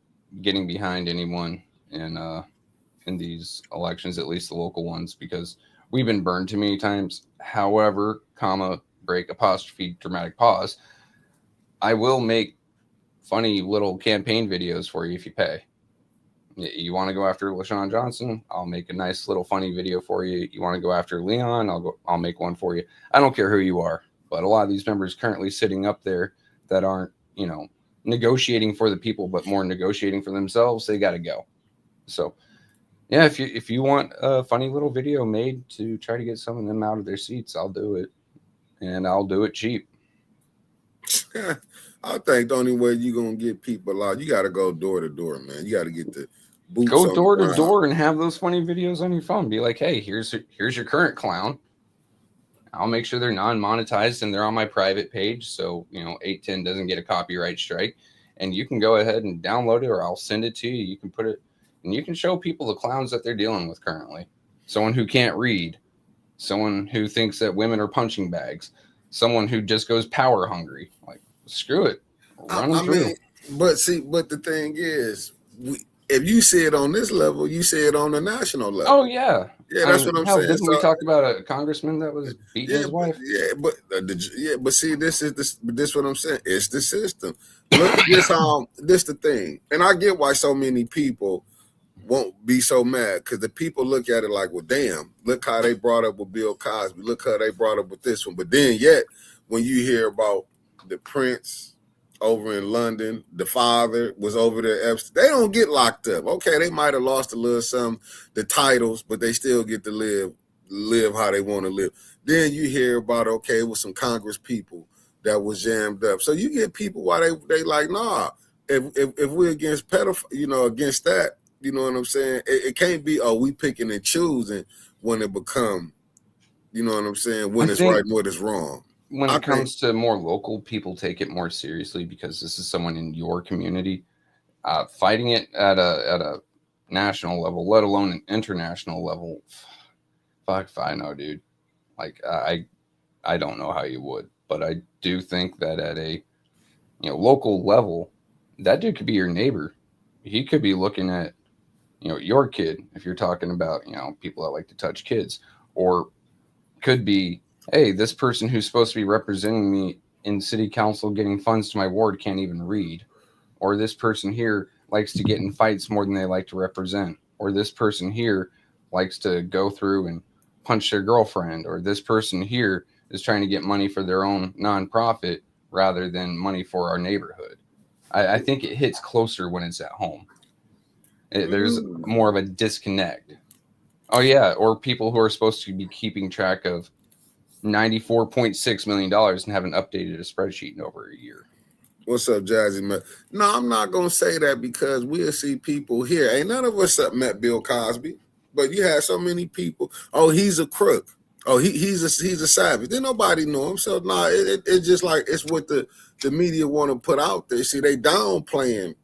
getting behind anyone in these elections, at least the local ones, because we've been burned too many times. However, comma, break, apostrophe, dramatic pause, I will make funny little campaign videos for you if you pay. You want to go after LaShawn Johnson? I'll make a nice little funny video for you. You want to go after Leon? I'll make one for you. I don't care who you are, but a lot of these members currently sitting up there that aren't, negotiating for the people, but more negotiating for themselves, they got to go. So, yeah, if you want a funny little video made to try to get some of them out of their seats, I'll do it, and I'll do it cheap. I think the only way you're gonna get people out, you got to go door to door, man. You got to get the boots. Go door to door and have those funny videos on your phone. Be like, hey, here's your current clown. I'll make sure they're non-monetized and they're on my private page, so 810 doesn't get a copyright strike. And you can go ahead and download it, or I'll send it to you. You can put it, and you can show people the clowns that they're dealing with currently. Someone who can't read, someone who thinks that women are punching bags, someone who just goes power hungry. Like, screw it, run them through. But the thing is, if you see it on this level, you see it on the national level. Oh yeah, that's what I'm saying. Didn't we talk about a congressman that was beating his wife? But see, this what I'm saying. It's the system. Look at this. This the thing, and I get why so many people won't be so mad because the people look at it like, well, damn, look how they brought up with Bill Cosby. Look how they brought up with this one. But then yet, when you hear about the Prince over in London, the father was over there, Epstein, they don't get locked up. Okay, they might have lost a little some, the titles, but they still get to live how they want to live. Then you hear about, okay, with some Congress people that was jammed up. So you get people why they like, nah, if we're against pedophile, against that, you know what I'm saying? It can't be, we picking and choosing when it become, you know what I'm saying, when it's right and what is wrong. When it comes to more local, people take it more seriously because this is someone in your community. Fighting it at a national level, let alone an international level, fuck if I know, dude. Like, I don't know how you would, but I do think that at a local level, that dude could be your neighbor. He could be looking at your kid, if you're talking about people that like to touch kids, or could be, hey, this person who's supposed to be representing me in city council getting funds to my ward can't even read, or this person here likes to get in fights more than they like to represent, or this person here likes to go through and punch their girlfriend, or this person here is trying to get money for their own nonprofit rather than money for our neighborhood. I think it hits closer when it's at home. There's more of a disconnect. Oh, yeah. Or people who are supposed to be keeping track of $94.6 million and haven't updated a spreadsheet in over a year. What's up, Jazzy man? No, I'm not going to say that because we'll see people here. Ain't none of us met Bill Cosby, but you have so many people. Oh, he's a crook. Oh, he's a savage. Then nobody know him. So, it's just like it's what the media want to put out there. See, they downplaying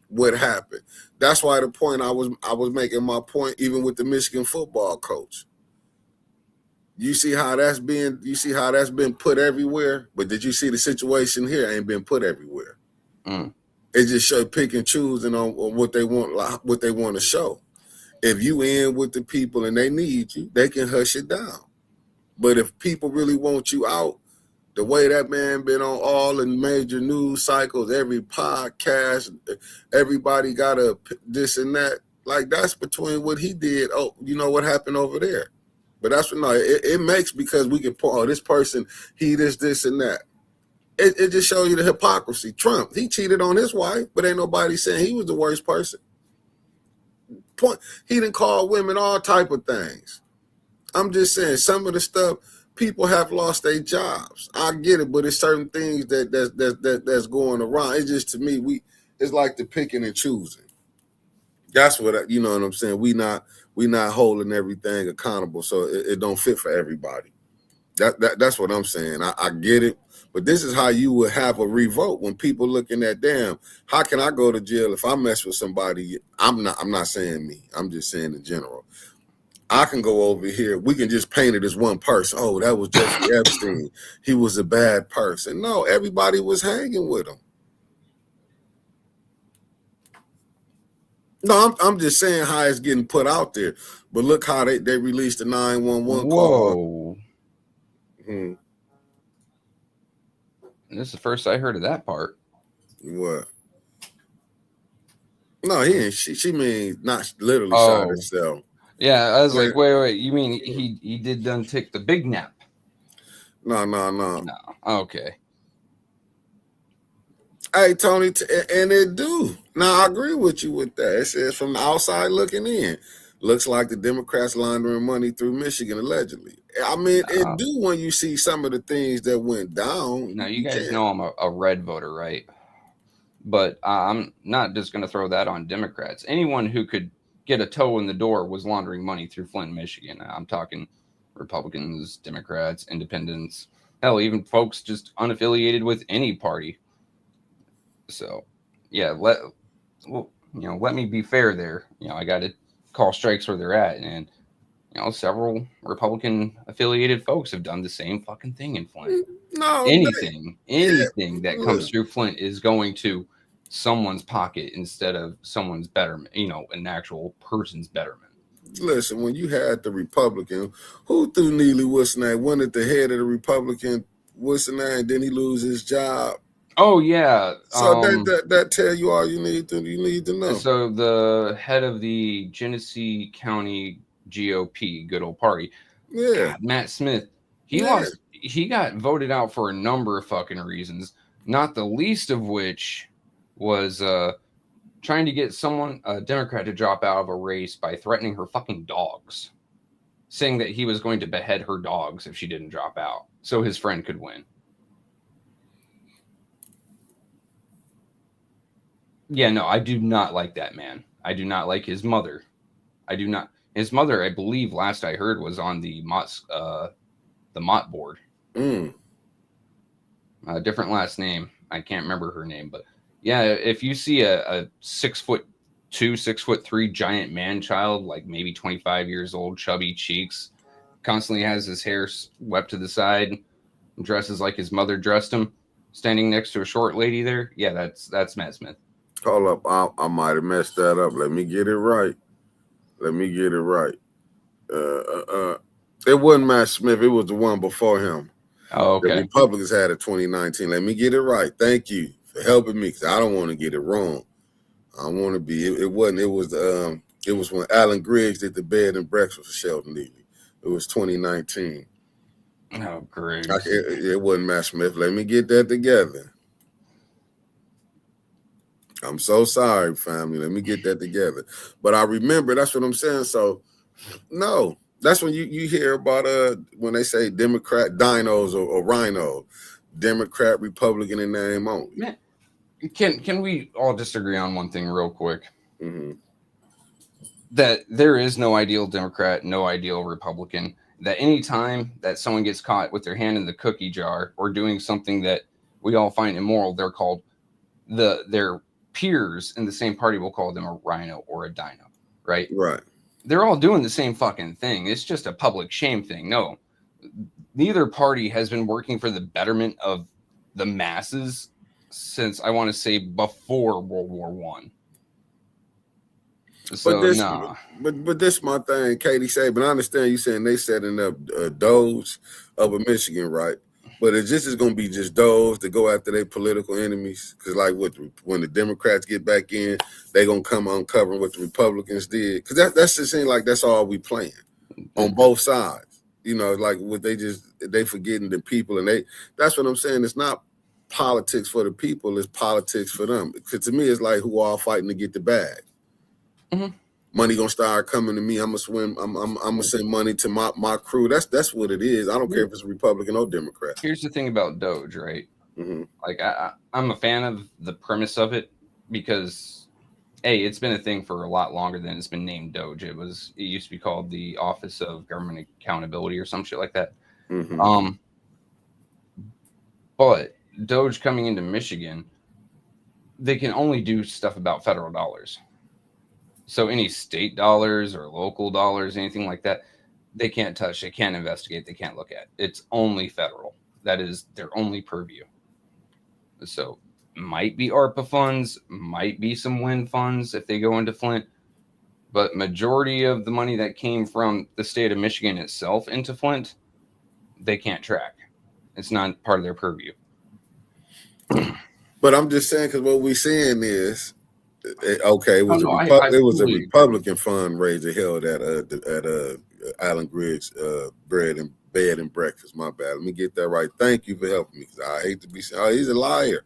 what happened. That's why the point I was making my point, even with the Michigan football coach. You see how that's been put everywhere, but did you see the situation here ain't been put everywhere? It just show pick and choosing on what they want to show. If you in with the people and they need you, they can hush it down. But if people really want you out, the way that man been on all the major news cycles, every podcast, everybody got a this and that. Like, that's between what he did. Oh, you know what happened over there. But that's what it makes, because we can point, this person, he this and that. It just shows you the hypocrisy. Trump, he cheated on his wife, but ain't nobody saying he was the worst person. He done called women all type of things. I'm just saying some of the stuff, people have lost their jobs. I get it, but it's certain things that's going around. It's just, to me, it's like the picking and choosing. That's what you know what I'm saying. We not holding everything accountable, so it don't fit for everybody. That's what I'm saying. I get it, but this is how you would have a revolt when people looking at, damn, how can I go to jail if I mess with somebody? I'm not saying me. I'm just saying in general. I can go over here. We can just paint it as one person. Oh, that was Jeffrey Epstein. He was a bad person. No, everybody was hanging with him. No, I'm just saying how it's getting put out there. But look how they released the 911 call. Whoa. This is the first I heard of that part. What? No, he ain't. She mean not literally shot herself. Yeah, I was like, wait. You mean he did done take the big nap? No. Okay. Hey, Tony, and it do. Now, I agree with you with that. It says from the outside looking in, looks like the Democrats laundering money through Michigan, allegedly. I mean, it do when you see some of the things that went down. Now, you guys know I'm a red voter, right? But I'm not just going to throw that on Democrats. Anyone who could get a toe in the door was laundering money through Flint, Michigan. I'm talking Republicans, Democrats, independents, hell, even folks just unaffiliated with any party. So, yeah, let me be fair there. I got to call strikes where they're at, and several Republican affiliated folks have done the same fucking thing in Flint. No, anything that comes through Flint is going to someone's pocket instead of someone's betterment, an actual person's betterment. Listen, when you had the Republican who threw Neely Wilson, went at the head of the Republican Wilson, and then he lose his job. Oh yeah. So that tell you all you need to know. So the head of the Genesee County GOP, good old party, Yeah, God, Matt Smith, he lost. He got voted out for a number of fucking reasons, not the least of which was trying to get a Democrat, to drop out of a race by threatening her fucking dogs, saying that he was going to behead her dogs if she didn't drop out, so his friend could win. Yeah, no, I do not like that man. I do not like his mother. I do not. His mother, I believe, last I heard, was on the Mott board. Different last name. I can't remember her name, but yeah, if you see a 6'2", 6'3" giant man child, like maybe 25 years old, chubby cheeks, constantly has his hair swept to the side, dresses like his mother dressed him, standing next to a short lady there, yeah, that's Matt Smith. Hold up, I might have messed that up. Let me get it right. It wasn't Matt Smith. It was the one before him. Oh, okay. The Republicans had in 2019. Let me get it right. Thank you for helping me, because I don't want to get it wrong. I want to be. It wasn't. It was when Alan Griggs did the bed and breakfast for Sheldon Neely. It was 2019. Oh, Griggs. It wasn't Matt Smith. Let me get that together. I'm so sorry, family. Let me get that together. But I remember, that's what I'm saying. So, no, that's when you hear about when they say Democrat dinos or rhino, Democrat, Republican in name only. Man, can we all disagree on one thing real quick? Mm-hmm. That there is no ideal Democrat, no ideal Republican. That any time that someone gets caught with their hand in the cookie jar or doing something that we all find immoral, they're called their peers in the same party will call them a rhino or a dino, right? Right. They're all doing the same fucking thing. It's just a public shame thing. No, neither party has been working for the betterment of the masses since, I want to say, before World War I. So, but this my thing, Katie said. But I understand you saying they setting up Doge over Michigan, right? But it just is going to be just those that go after their political enemies. Because like when the Democrats get back in, they're going to come uncovering what the Republicans did. Because that's just seems like that's all we playing on both sides. You know, like what they forgetting the people. And that's what I'm saying. It's not politics for the people. It's politics for them. Because to me, it's like who all fighting to get the bag. Mm-hmm. Money gonna start coming to me. I'm gonna swim. I'm gonna send money to my crew. That's what it is. I don't care if it's a Republican or Democrat. Here's the thing about Doge, right? Mm-hmm. Like I'm a fan of the premise of it because, it's been a thing for a lot longer than it's been named Doge. It used to be called the Office of Government Accountability or some shit like that. Mm-hmm. But Doge coming into Michigan, they can only do stuff about federal dollars. So any state dollars or local dollars, anything like that, they can't touch. They can't investigate. They can't look at. It's only federal. That is their only purview. So might be ARPA funds, might be some wind funds if they go into Flint. But majority of the money that came from the state of Michigan itself into Flint, they can't track. It's not part of their purview. But I'm just saying, because what we're seeing is, okay, it was a Republican fundraiser held at Alan Griggs bed and breakfast. My bad. Let me get that right. Thank you for helping me, because I hate to be saying, he's a liar.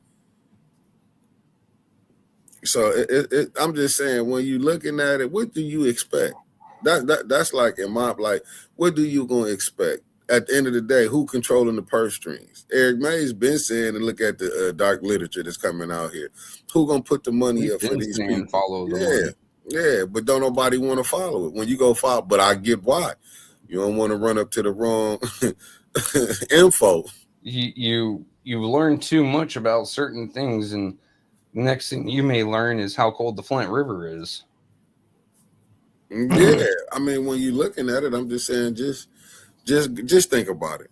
So I'm just saying, when you looking at it, what do you expect? That's like what do you gonna expect? At the end of the day, who controlling the purse strings? Eric May's been saying, and look at the dark literature that's coming out here. Who gonna put the money up for these people? Follow the money. Yeah, but don't nobody want to follow it. When you go follow, but I get why. You don't want to run up to the wrong info. You learn too much about certain things, and next thing you may learn is how cold the Flint River is. Yeah, I mean, when you're looking at it, I'm just saying, just think about it.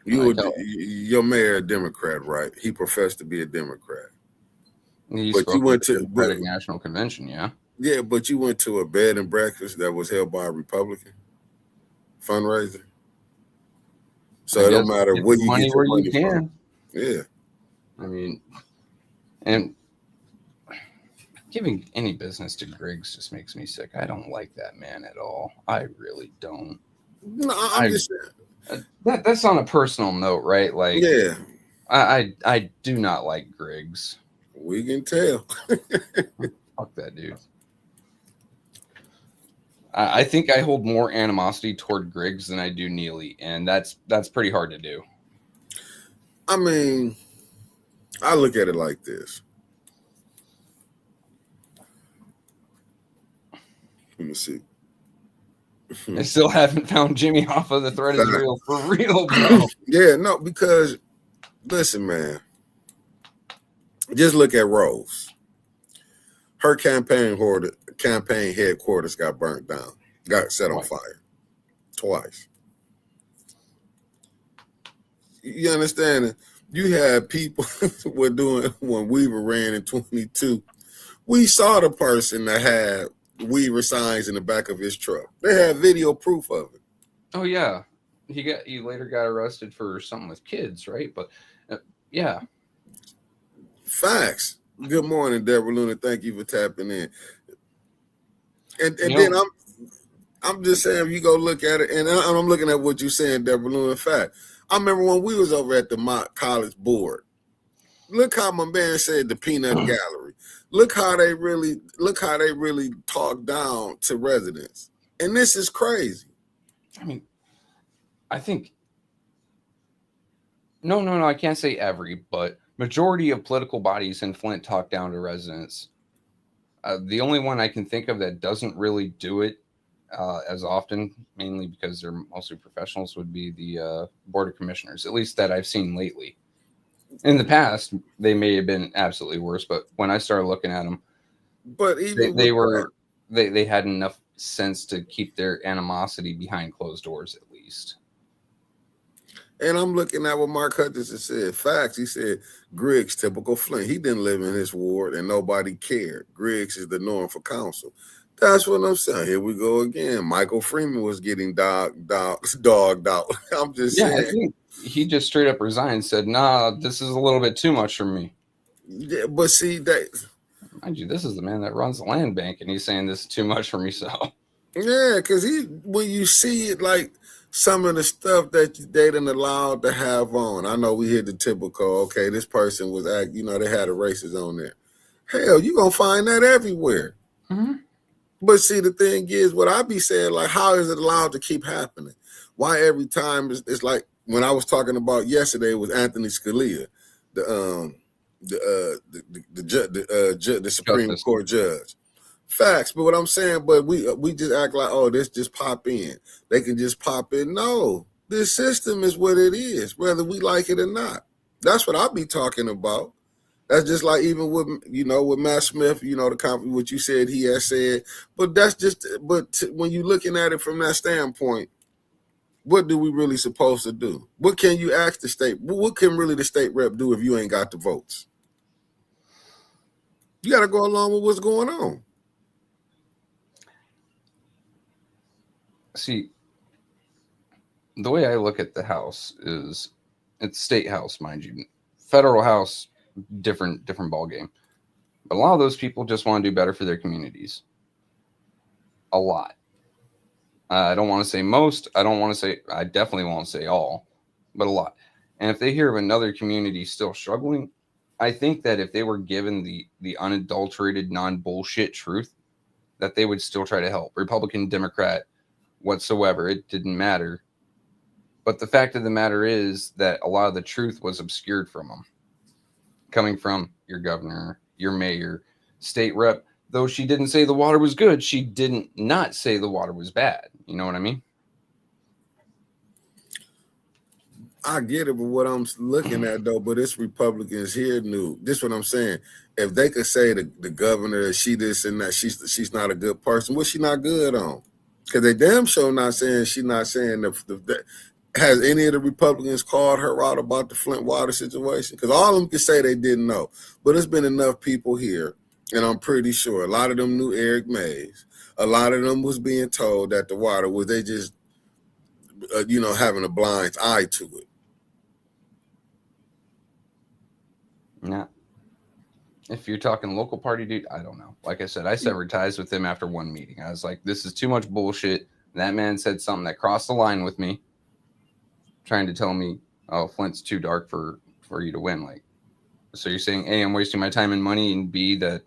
Your mayor, a Democrat, right? He professed to be a Democrat. But you went to the Democratic National Convention, yeah? Yeah, but you went to a bed and breakfast that was held by a Republican fundraiser. So it don't matter what you get your money from. Yeah. I mean, and giving any business to Griggs just makes me sick. I don't like that man at all. I really don't. No, I'm just that's on a personal note, right? Like, yeah. I do not like Griggs. We can tell. Fuck that dude. I think I hold more animosity toward Griggs than I do Neely, and that's pretty hard to do. I mean, I look at it like this. Let me see. I still haven't found Jimmy Hoffa. The threat is real, for real, bro. Yeah, no, because listen, man. Just look at Rose. Her campaign headquarters got burnt down, got set on fire twice. You understand? You had people were doing when Weaver ran in 22. We saw the person that had Weaver signs in the back of his truck. They had video proof of it. Oh yeah, he later got arrested for something with kids, right? But yeah, facts. Good morning, Deborah Luna. Thank you for tapping in. And then I'm just saying, if you go look at it, and I'm looking at what you're saying, Deborah Luna. In fact, I remember when we was over at the Mott College board. Look how my man said the peanut gallery. Look how they really talk down to residents, and this is crazy. I mean, I think no, I can't say every, but majority of political bodies in Flint talk down to residents. The only one I can think of that doesn't really do it as often, mainly because they're mostly professionals, would be the Board of Commissioners, at least that I've seen lately. In the past, they may have been absolutely worse, but when I started looking at them, but even they had enough sense to keep their animosity behind closed doors, at least. And I'm looking at what Mark Hutchinson said. Facts. He said Griggs, typical Flint. He didn't live in his ward and nobody cared. Griggs is the norm for council. That's what I'm saying. Here we go again. Michael Freeman was getting dogged out. I'm just saying. I think he just straight up resigned and said, nah, this is a little bit too much for me. Yeah, but see that. Mind you, this is the man that runs the land bank, and he's saying this is too much for me. So yeah, because when you see it, like some of the stuff that they didn't allowed to have on. I know we hit the typical, okay, this person was they had a racist on there. Hell, you're going to find that everywhere. Mm-hmm. But see, the thing is, what I be saying, like, how is it allowed to keep happening? Why every time it's like when I was talking about yesterday with Anthony Scalia, the Supreme Court judge. Facts, but what I'm saying, but we just act like, oh, this just pop in. They can just pop in. No, this system is what it is, whether we like it or not. That's what I be talking about. That's just like even with with Matt Smith, what you said he has said. But that's just when you're looking at it from that standpoint, what do we really supposed to do? What can you ask the state? What can really the state rep do if you ain't got the votes? You got to go along with what's going on. See, the way I look at the House is it's state House, mind you. Federal House, different ball game. But a lot of those people just want to do better for their communities. A lot. I don't want to say most. I definitely won't say all, but a lot. And if they hear of another community still struggling, I think that if they were given the unadulterated, non-bullshit truth, that they would still try to help. Republican, Democrat, whatsoever. It didn't matter. But the fact of the matter is that a lot of the truth was obscured from them. Coming from your governor, your mayor, state rep. Though she didn't say the water was good, she didn't not say the water was bad. You know what I mean? I get it, but what I'm looking at, though, but it's Republicans here knew. This is what I'm saying. If they could say the governor, she this and that, she's not a good person, what's she not good on? Because they damn sure not saying she's not saying that. Has any of the Republicans called her out about the Flint water situation? Because all of them can say they didn't know. But there's been enough people here, and I'm pretty sure a lot of them knew Eric Mays. A lot of them was being told that the water was, they just, having a blind eye to it. Yeah. If you're talking local party, dude, I don't know. Like I said, I severed ties with him after one meeting. I was like, this is too much bullshit. That man said something that crossed the line with me, trying to tell me, oh, Flint's too dark for you to win. Like, so you're saying, A, I'm wasting my time and money, and B, that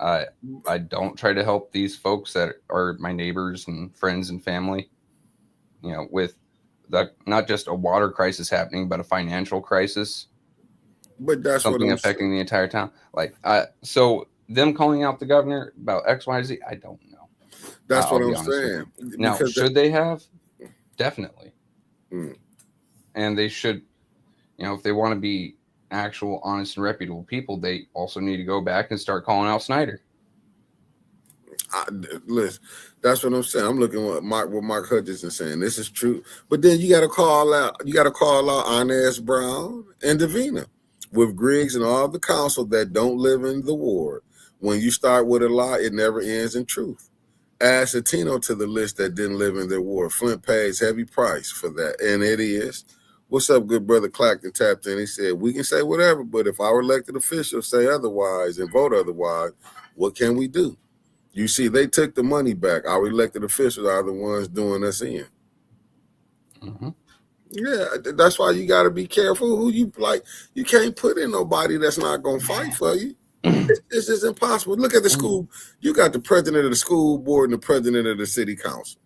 I don't try to help these folks that are my neighbors and friends and family, you know, with not just a water crisis happening, but a financial crisis. But that's something affecting the entire town. Like, so them calling out the governor about X, Y, Z, I don't know. That's what I'm saying. Now, should they have? Definitely. Mm. And they should, you know, if they want to be actual, honest, and reputable people, they also need to go back and start calling out Snyder. Listen, that's what I'm saying. I'm looking at what Mark Hutchinson saying. This is true. But then you got to call out Inez Brown and Davina with Griggs and all the council that don't live in the ward. When you start with a lie, it never ends in truth. Add Satino to the list that didn't live in their ward. Flint pays heavy price for that, and it is. What's up, good brother Clacton tapped in. He said, we can say whatever, but if our elected officials say otherwise and vote otherwise, what can we do? You see, they took the money back. Our elected officials are the ones doing us in. Mm-hmm. Yeah, that's why you got to be careful who you like. You can't put in nobody that's not going to fight for you. It's just impossible. Look at the school. You got the president of the school board and the president of the city council.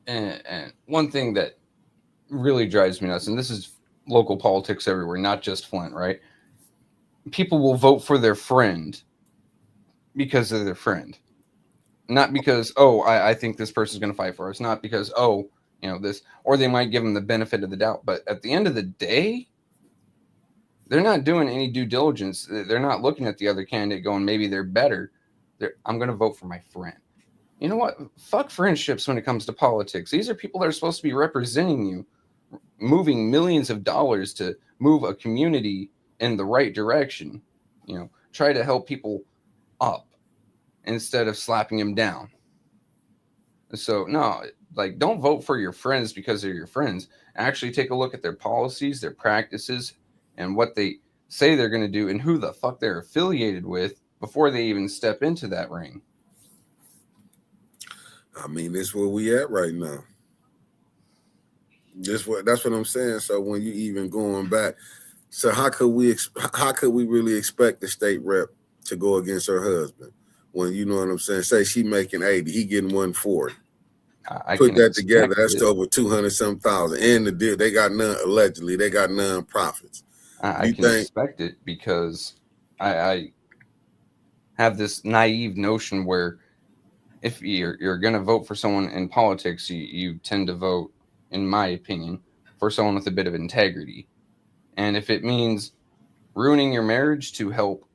And one thing that really drives me nuts, and this is local politics everywhere, not just Flint, right? People will vote for their friend because of their friend. Not because, oh, I think this person's going to fight for us. Not because, oh, you know, this, or they might give them the benefit of the doubt. But at the end of the day, they're not doing any due diligence. They're not looking at the other candidate going, maybe they're better. I'm going to vote for my friend. You know what? Fuck friendships when it comes to politics. These are people that are supposed to be representing you, moving millions of dollars to move a community in the right direction. You know, try to help people up instead of slapping them down. So, no, like, don't vote for your friends because they're your friends. Actually take a look at their policies, their practices, and what they say they're going to do and who the fuck they're affiliated with before they even step into that ring. I mean, this is where we at right now. That's what I'm saying. So when you even going back, so how could we really expect the state rep to go against her husband when, you know what I'm saying? Say she making 80, he getting 140. Put that together, that's over 200-some thousand. And the deal, they got non-profits. I can expect it because I have this naive notion where if you're going to vote for someone in politics, you tend to vote, in my opinion, for someone with a bit of integrity. And if it means ruining your marriage to help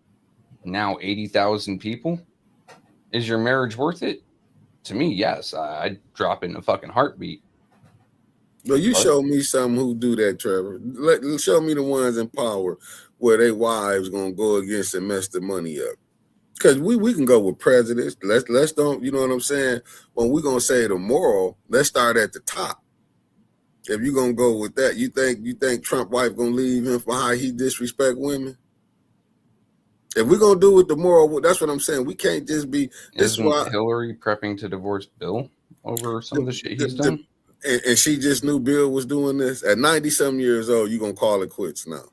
now 80,000 people, is your marriage worth it? To me, yes. I'd drop in a fucking heartbeat. Well, you show me some who do that, Trevor. Show me the ones in power where their wives gonna go against and mess the money up. Because we can go with presidents. Let's don't, you know what I'm saying? When we're gonna say the moral, let's start at the top. If you're gonna go with that, you think Trump wife gonna leave him for how he disrespect women? If we're gonna do with the moral, that's what I'm saying. We can't just be. Isn't Hillary prepping to divorce Bill over some of the shit he's done? And she just knew Bill was doing this at 90-some years old. You gonna call it quits now?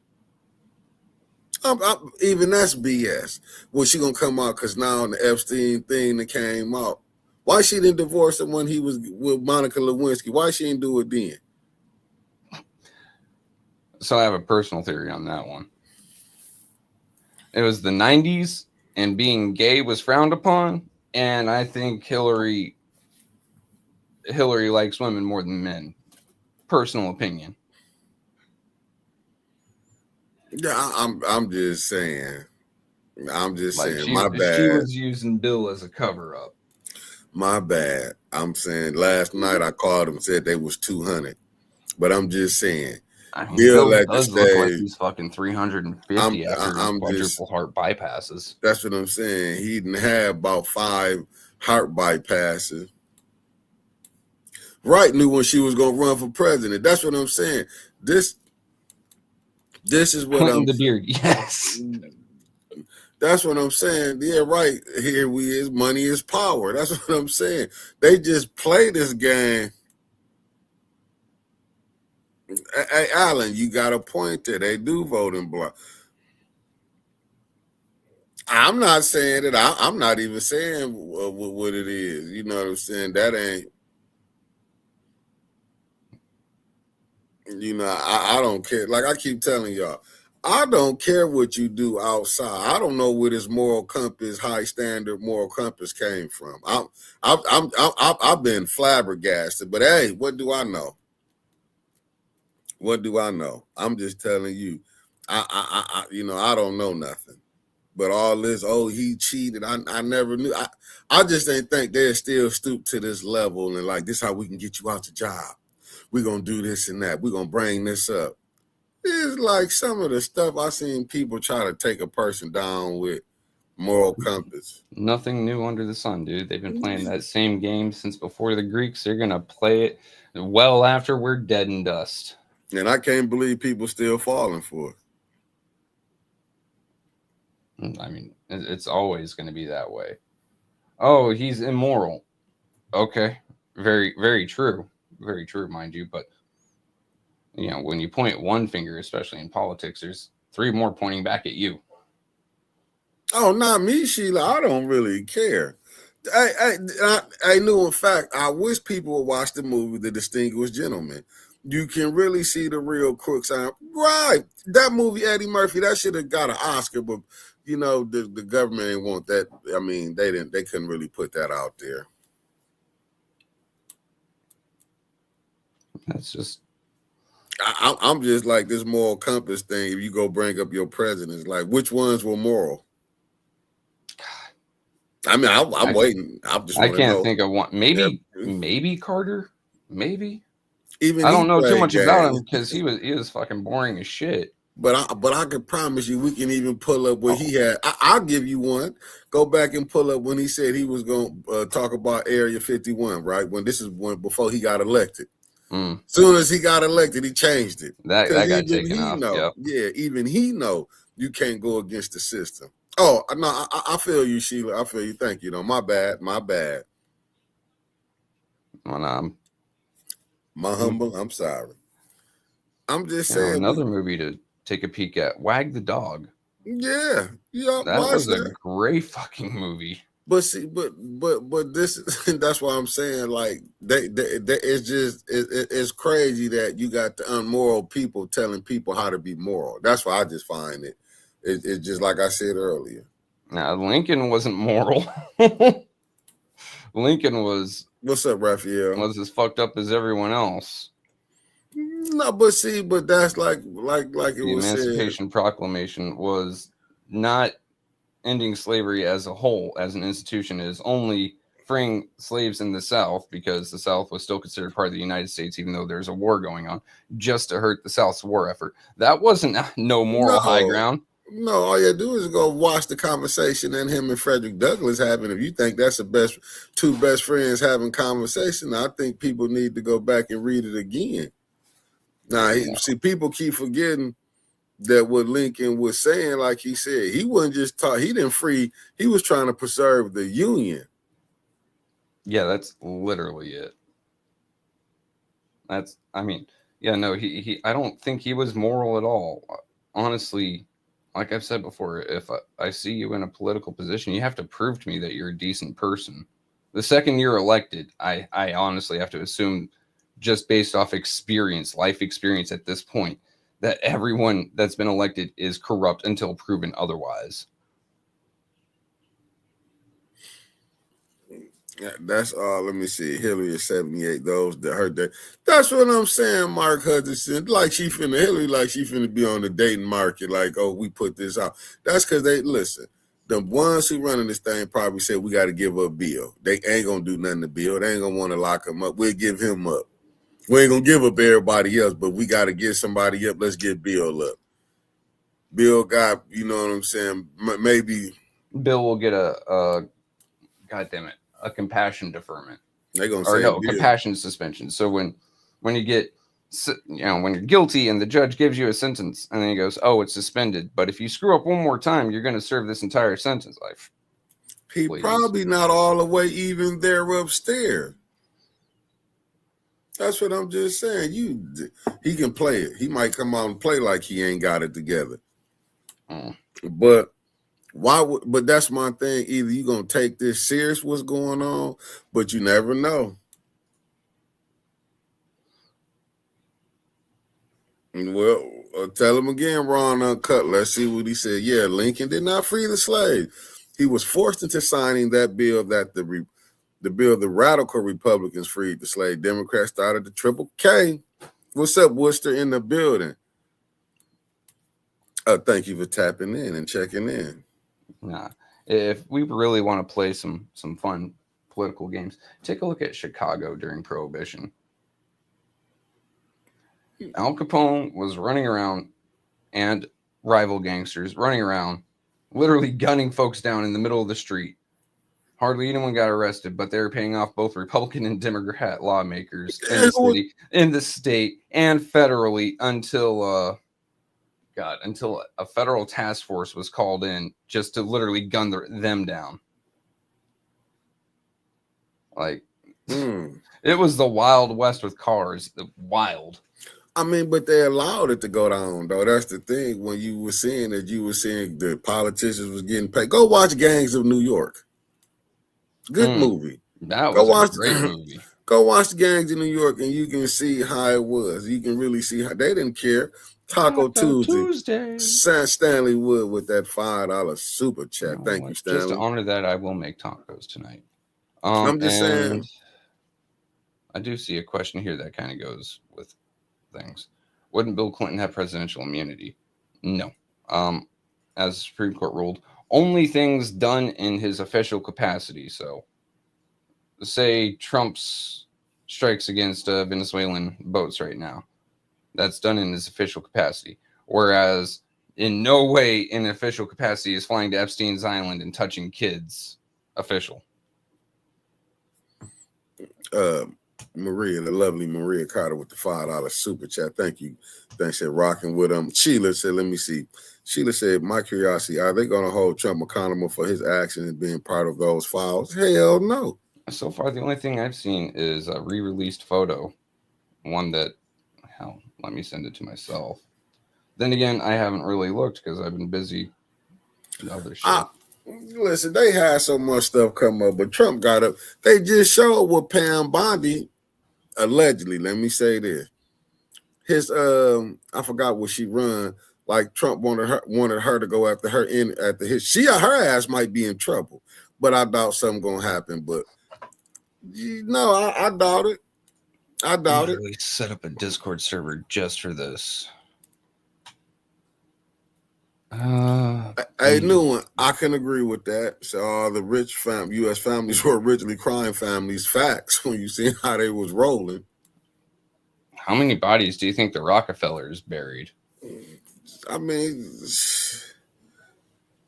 Even that's BS. Well, she gonna come out because now the Epstein thing that came out. Why she didn't divorce him when he was with Monica Lewinsky? Why she didn't do it then? So I have a personal theory on that one. It was the 90s, and being gay was frowned upon, and I think Hillary likes women more than men. Personal opinion. Yeah, I'm just saying. I'm just saying. My bad. She was using Bill as a cover-up. My bad. I'm saying last night I called him and said they was 200, but I'm just saying. Bill does look like he's fucking 350 after quadruple heart bypasses. That's what I'm saying. He didn't have about 5 heart bypasses. Right, knew when she was gonna run for president. That's what I'm saying. This is what Clinton I'm the beard. Yes. That's what I'm saying. Yeah, right. Here we is. Money is power. That's what I'm saying. They just play this game. Hey, Alan, you got a point there. They do vote in block. I'm not saying it. I'm not even saying what it is. You know what I'm saying? That ain't. You know, I don't care. Like I keep telling y'all, I don't care what you do outside. I don't know where this moral compass, high standard moral compass came from. I've been flabbergasted. But hey, what do I know? What do I know? I'm just telling you. I I don't know nothing. But all this, oh, he cheated. I never knew. I just didn't think they're still stoop to this level and like this how we can get you out the job. We're gonna do this and that. We're gonna bring this up. It's like some of the stuff I seen people try to take a person down with moral compass. Nothing new under the sun, dude. They've been playing that same game since before the Greeks. They're gonna play it well after we're dead and dust. And I can't believe people still falling for it. I mean, it's always going to be that way. Oh, he's immoral. Okay. Very, very true. Very true, mind you. But, you know, when you point one finger, especially in politics, there's three more pointing back at you. Oh, not me, Sheila. I don't really care. I knew, in fact, I wish people would watch the movie The Distinguished Gentleman. You can really see the real crooks. Right. That movie, Eddie Murphy, that should have got an Oscar, but you know, the government didn't want that. I mean, they couldn't really put that out there. That's just I'm just like this moral compass thing. If you go bring up your presidents, like which ones were moral? I mean, I'm waiting. I can't think of one. Maybe Carter. Maybe. Even I don't know too much about him because he was fucking boring as shit. But I can promise you, we can even pull up what he had. I'll give you one. Go back and pull up when he said he was going to talk about Area 51, right? Before he got elected. Soon as he got elected, he changed it. That got taken off. Yep. Yeah, even he know you can't go against the system. Oh, no, I feel you, Sheila. I feel you. Thank you. No, my bad. Well, my humble. I'm sorry. I'm just saying. Another movie to take a peek at, Wag the Dog. Yeah. That was a great fucking movie. But see, but this that's why I'm saying like it's crazy that you got the unmoral people telling people how to be moral. That's why I just find it's just like I said earlier. Now Lincoln wasn't moral. Lincoln was. What's up, Raphael? Was as fucked up as everyone else. No, but that's like it was the Emancipation Proclamation was not ending slavery as a whole, as an institution, is only freeing slaves in the South because the South was still considered part of the United States, even though there's a war going on, just to hurt the South's war effort. That wasn't no moral high ground. No, all you do is go watch the conversation that him and Frederick Douglass having. If you think that's the two best friends having conversation, I think people need to go back and read it again. Now, see, people keep forgetting that what Lincoln was saying, like he said, he wasn't just he didn't free, he was trying to preserve the Union. Yeah, that's literally it. I don't think he was moral at all. Honestly, like I've said before, if I see you in a political position, you have to prove to me that you're a decent person. The second you're elected, I honestly have to assume, just based off life experience at this point, that everyone that's been elected is corrupt until proven otherwise. Yeah, that's all. Let me see. Hillary is 78. Those that heard that. That's what I'm saying, Mark Hutchinson. Hillary like she finna be on the dating market. Like, oh, we put this out. That's because they, listen, the ones who running this thing probably said we got to give up Bill. They ain't going to do nothing to Bill. They ain't going to want to lock him up. We'll give him up. We ain't going to give up everybody else, but we got to get somebody up. Let's get Bill up. Bill got, you know what I'm saying, maybe. Bill will get a compassion deferment. They're going to say compassion suspension. So when you get when you're guilty and the judge gives you a sentence and then he goes, oh, it's suspended. But if you screw up one more time, you're going to serve this entire sentence. Life. He probably not all the way even there upstairs. That's what I'm just saying. He can play it. He might come out and play like he ain't got it together. But but that's my thing. Either you're going to take this serious what's going on, but you never know. Well, tell him again, Ron Uncut. Let's see what he said. Yeah, Lincoln did not free the slaves. He was forced into signing that bill that the bill the radical Republicans freed the slave. Democrats started the Triple K. What's up, Worcester, in the building? Thank you for tapping in and checking in. Nah, if we really want to play some fun political games, take a look at Chicago during Prohibition. Al Capone was running around and rival gangsters running around, literally gunning folks down in the middle of the street. Hardly anyone got arrested, but they were paying off both Republican and Democrat lawmakers in the state and federally until a federal task force was called in just to literally gun them down. Like, it was the Wild West with cars. Wild. I mean, but they allowed it to go down, though. That's the thing. When you were seeing the politicians was getting paid. Go watch Gangs of New York. Good movie. That was a great movie. Go watch Gangs of New York, and you can see how it was. You can really see how they didn't care. Taco Tuesday. Stanley Wood with that $5 super chat. Thank you, Stanley. Just to honor that, I will make tacos tonight. I'm just saying. I do see a question here that kind of goes with things. Wouldn't Bill Clinton have presidential immunity? No. As the Supreme Court ruled, only things done in his official capacity. So, say Trump's strikes against Venezuelan boats right now. That's done in his official capacity. Whereas, in no way in official capacity is flying to Epstein's Island and touching kids official. Maria, the lovely Maria Carter with the $5 super chat. Thank you. Thanks for rocking with them. Sheila said, let me see. Sheila said, my curiosity, are they going to hold Trump accountable for his actions and being part of those files? Hell no. So far, the only thing I've seen is a re-released photo. One that, hell, let me send it to myself. Then again, I haven't really looked because I've been busy with other shit. Listen, they had so much stuff come up, but Trump got up. They just showed what Pam Bondi, allegedly, let me say this. His I forgot what she run. Like Trump wanted her to go after her her ass might be in trouble, but I doubt something gonna happen. But no, I doubt it. I doubt it. We set up a Discord server just for this. Hey, new one. I can agree with that. So all the rich U.S. families were originally crime families. Facts. When you see how they was rolling. How many bodies do you think the Rockefellers buried? I mean,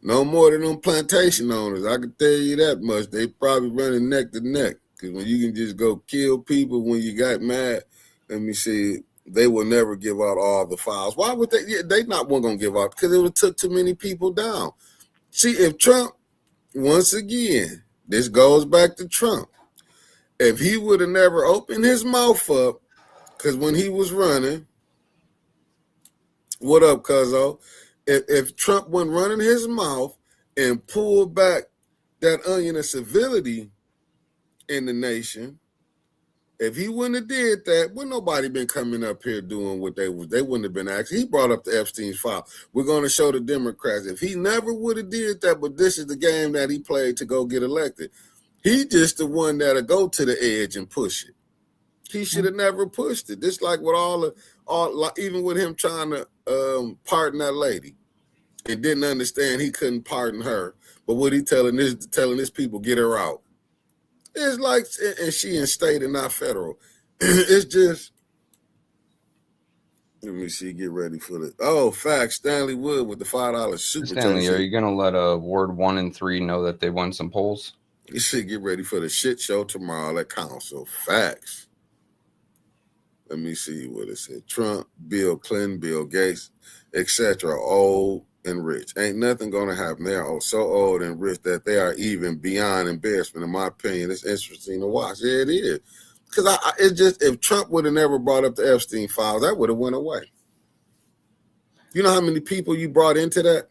no more than them plantation owners. I can tell you that much. They probably running neck to neck. Because when you can just go kill people when you got mad, let me see, they will never give out all the files. Why would they? Yeah, they not one going to give out because it would took too many people down. See, if Trump, once again, this goes back to Trump. If he would have never opened his mouth up, because when he was running, what up, cuzzo? If Trump wasn't running his mouth and pulled back that onion of civility in the nation, if he wouldn't have did that, would nobody been coming up here doing what they wouldn't have been asking. He brought up the Epstein's file. We're going to show the Democrats. If he never would have did that, but this is the game that he played to go get elected. He just the one that'll go to the edge and push it. He should have never pushed it. Just like with even with him trying to pardon that lady and didn't understand he couldn't pardon her. But what he telling his people, get her out. It's like, and she in state and not federal. It's just, let me see, get ready for the, facts, Stanley Wood with the $5 super. Stanley, are you going to let Ward 1 and 3 know that they won some polls? You should get ready for the shit show tomorrow at council. Facts. Let me see what it said. Trump, Bill Clinton, Bill Gates, etc. Old and rich. Ain't nothing gonna happen. They are so old and rich that they are even beyond embarrassment. In my opinion, it's interesting to watch. Yeah, it is. Because it's just, if Trump would have never brought up the Epstein files, that would have went away. You know how many people you brought into that?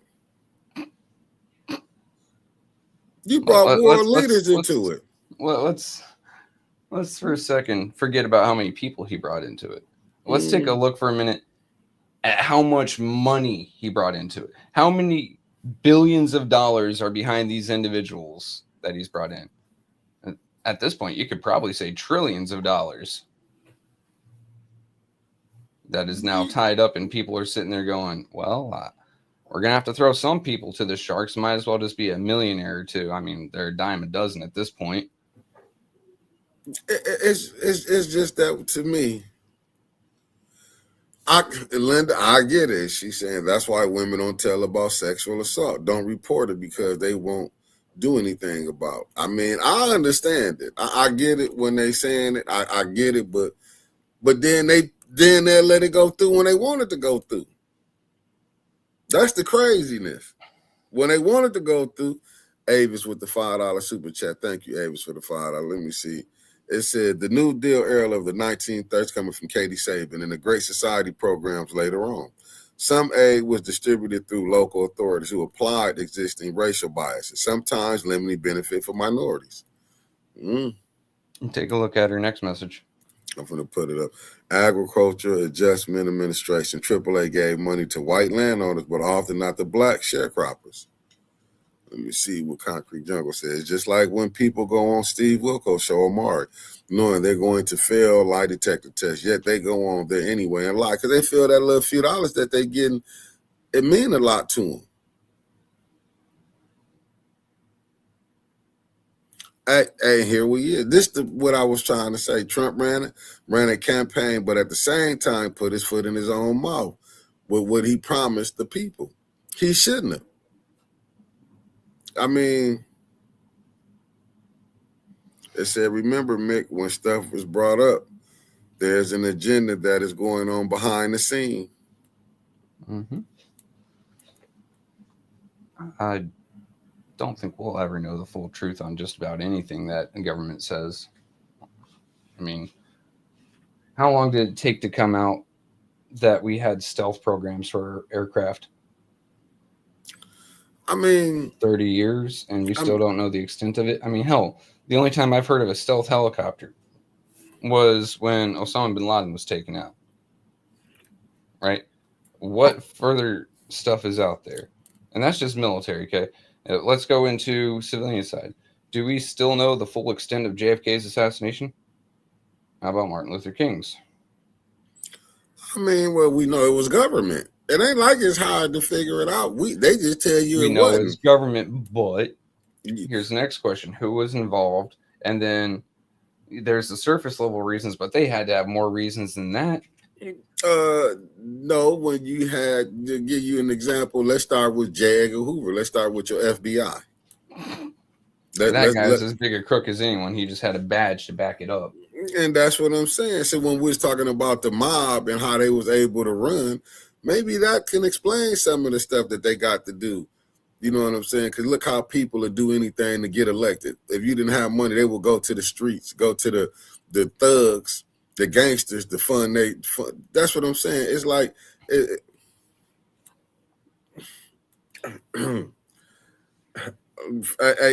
You brought world leaders into it. Well, let's for a second forget about how many people he brought into it. Let's take a look for a minute at how much money he brought into it. How many billions of dollars are behind these individuals that he's brought in? At this point, you could probably say trillions of dollars that is now tied up, and people are sitting there going, well, we're going to have to throw some people to the sharks. Might as well just be a millionaire or two. I mean, they're a dime a dozen at this point. It's just that, to me, Linda, I get it. She's saying that's why women don't tell about sexual assault. Don't report it because they won't do anything about it. I mean, I understand it. I get it when they saying it. I get it, but then they'll let it go through when they want it to go through. That's the craziness. When they want it to go through, Avis with the $5 super chat. Thank you, Avis, for the $5. Let me see. It said the New Deal era of the 1930s, coming from Katie Saban, and the Great Society programs later on. Some aid was distributed through local authorities who applied existing racial biases, sometimes limiting benefit for minorities. Take a look at her next message. I'm going to put it up. Agriculture Adjustment Administration, AAA, gave money to white landowners, but often not the black sharecroppers. Let me see what Concrete Jungle says. Just like when people go on Steve Wilkos' show, Omari, knowing they're going to fail lie detector tests, yet they go on there anyway and lie because they feel that little few dollars that they're getting, it mean a lot to them. Hey, here we is. This is what I was trying to say. Trump ran a campaign, but at the same time put his foot in his own mouth with what he promised the people. He shouldn't have. I mean, it said, remember, Mick, when stuff was brought up, there's an agenda that is going on behind the scene. Mm-hmm. I don't think we'll ever know the full truth on just about anything that the government says. I mean, how long did it take to come out that we had stealth programs for aircraft? I mean, 30 years, and we still don't know the extent of it. I mean, hell, the only time I've heard of a stealth helicopter was when Osama bin Laden was taken out. Right? What further stuff is out there? And that's just military, okay? Let's go into civilian side. Do we still know the full extent of JFK's assassination? How about Martin Luther King's? I mean, well, we know it was government. It ain't like it's hard to figure it out. They just tell you we it know wasn't. It's government, but here's the next question. Who was involved? And then there's the surface level reasons, but they had to have more reasons than that. No, when you had, to give you an example, let's start with J. Edgar Hoover. Let's start with your FBI. That guy was as big a crook as anyone. He just had a badge to back it up. And that's what I'm saying. So when we was talking about the mob and how they was able to run, maybe that can explain some of the stuff that they got to do. You know what I'm saying? Because look how people would do anything to get elected. If you didn't have money, they would go to the streets, go to the thugs, the gangsters, the fun. That's what I'm saying. It's like, hey,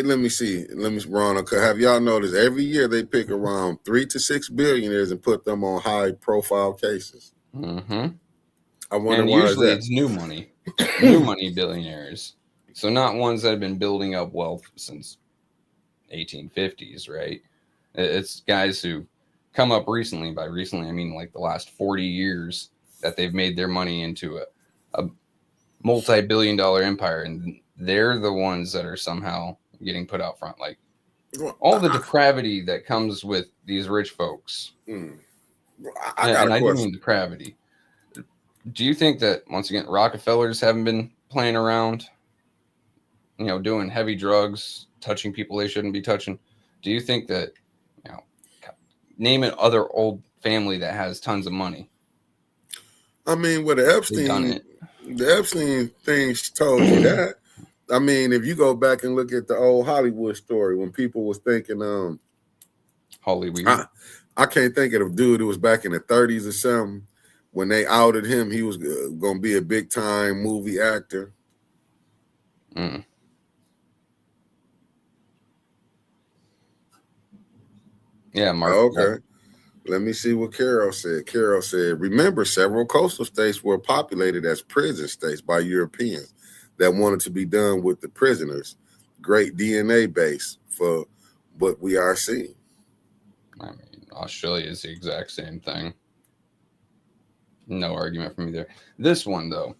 let me see. Ron, have y'all noticed every year they pick around 3 to 6 billionaires and put them on high profile cases? Mm-hmm. I wonder and why usually is it's new money billionaires. So not ones that have been building up wealth since 1850s, right? It's guys who come up recently. By recently, I mean like the last 40 years that they've made their money into a multi-billion-dollar empire, and they're the ones that are somehow getting put out front. Like all the depravity that comes with these rich folks. I do mean depravity. Do you think that, once again, Rockefellers haven't been playing around, doing heavy drugs, touching people they shouldn't be touching? Do you think that, name it other old family that has tons of money. I mean, with They've done it. the Epstein thing told you that. I mean, if you go back and look at the old Hollywood story when people was thinking, Hollywood. I can't think of the dude. It was back in the 30s or something when they outed him. He was going to be a big time movie actor. Mm. Yeah, Mark. Okay. Let me see what Carol said. Carol said, remember, several coastal states were populated as prison states by Europeans that wanted to be done with the prisoners. Great DNA base for what we are seeing. I mean, Australia is the exact same thing. No argument from me there. This one, though.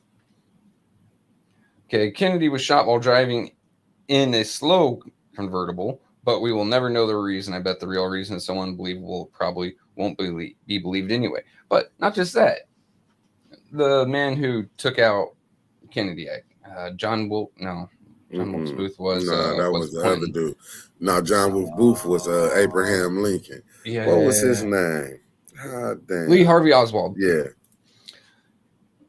Okay, Kennedy was shot while driving in a slow convertible, but we will never know the reason. I bet the real reason is so unbelievable, probably won't be believed anyway. But not just that. The man who took out Kennedy, John Wilkes Booth was. that was the Clinton. other dude. No, John Wilkes Booth was Abraham Lincoln. Yeah. What was his name? God damn. Lee Harvey Oswald. Yeah.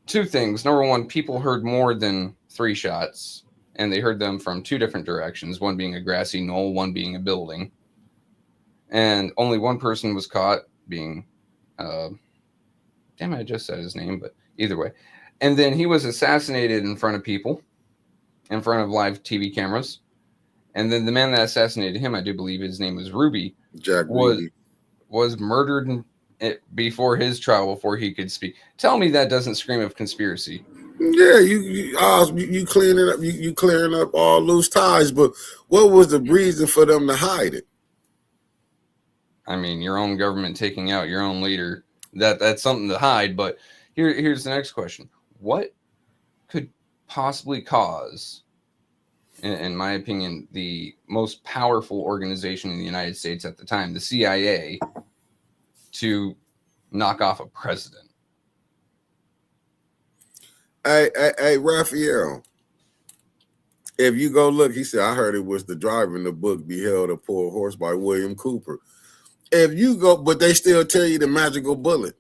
Two things. Number one, people heard more than 3 shots, and they heard them from 2 different directions, one being a grassy knoll, one being a building. And only one person was caught being, damn it, I just said his name, but either way. And then he was assassinated in front of people, in front of live TV cameras. And then the man that assassinated him, I do believe his name was Ruby, Jack Ruby, was murdered before his trial, before he could speak. Tell me that doesn't scream of conspiracy. Yeah, you cleaning up, you clearing up all loose ties. But what was the reason for them to hide it? I mean, your own government taking out your own leader, that's something to hide. But here's the next question. What could possibly cause, in my opinion, the most powerful organization in the United States at the time, the CIA, to knock off a president? Hey, Raphael, if you go look, he said, I heard it was the driver in the book, Beheld a Poor Horse by William Cooper. If you go, but they still tell you the magical bullet.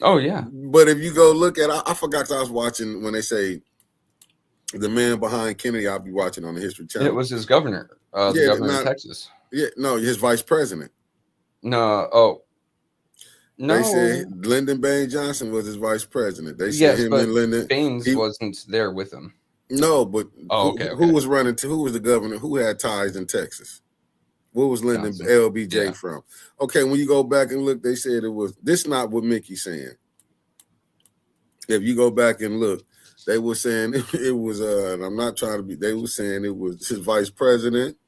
Oh, yeah. But if you go look at, I forgot 'cause I was watching when they say the man behind Kennedy, I'll be watching on the History Channel. It was his governor, the governor of Texas. Yeah, no, his vice president. No. They said Lyndon Baines Johnson was his vice president. They said him and Lyndon. Baines wasn't there with him. No, but okay. Who was running to? Who was the governor? Who had ties in Texas? What was Lyndon LBJ from? Okay, when you go back and look, they said it was. This not what Mickey's saying. If you go back and look, they were saying it was. And I'm not trying to be. They were saying it was his vice president,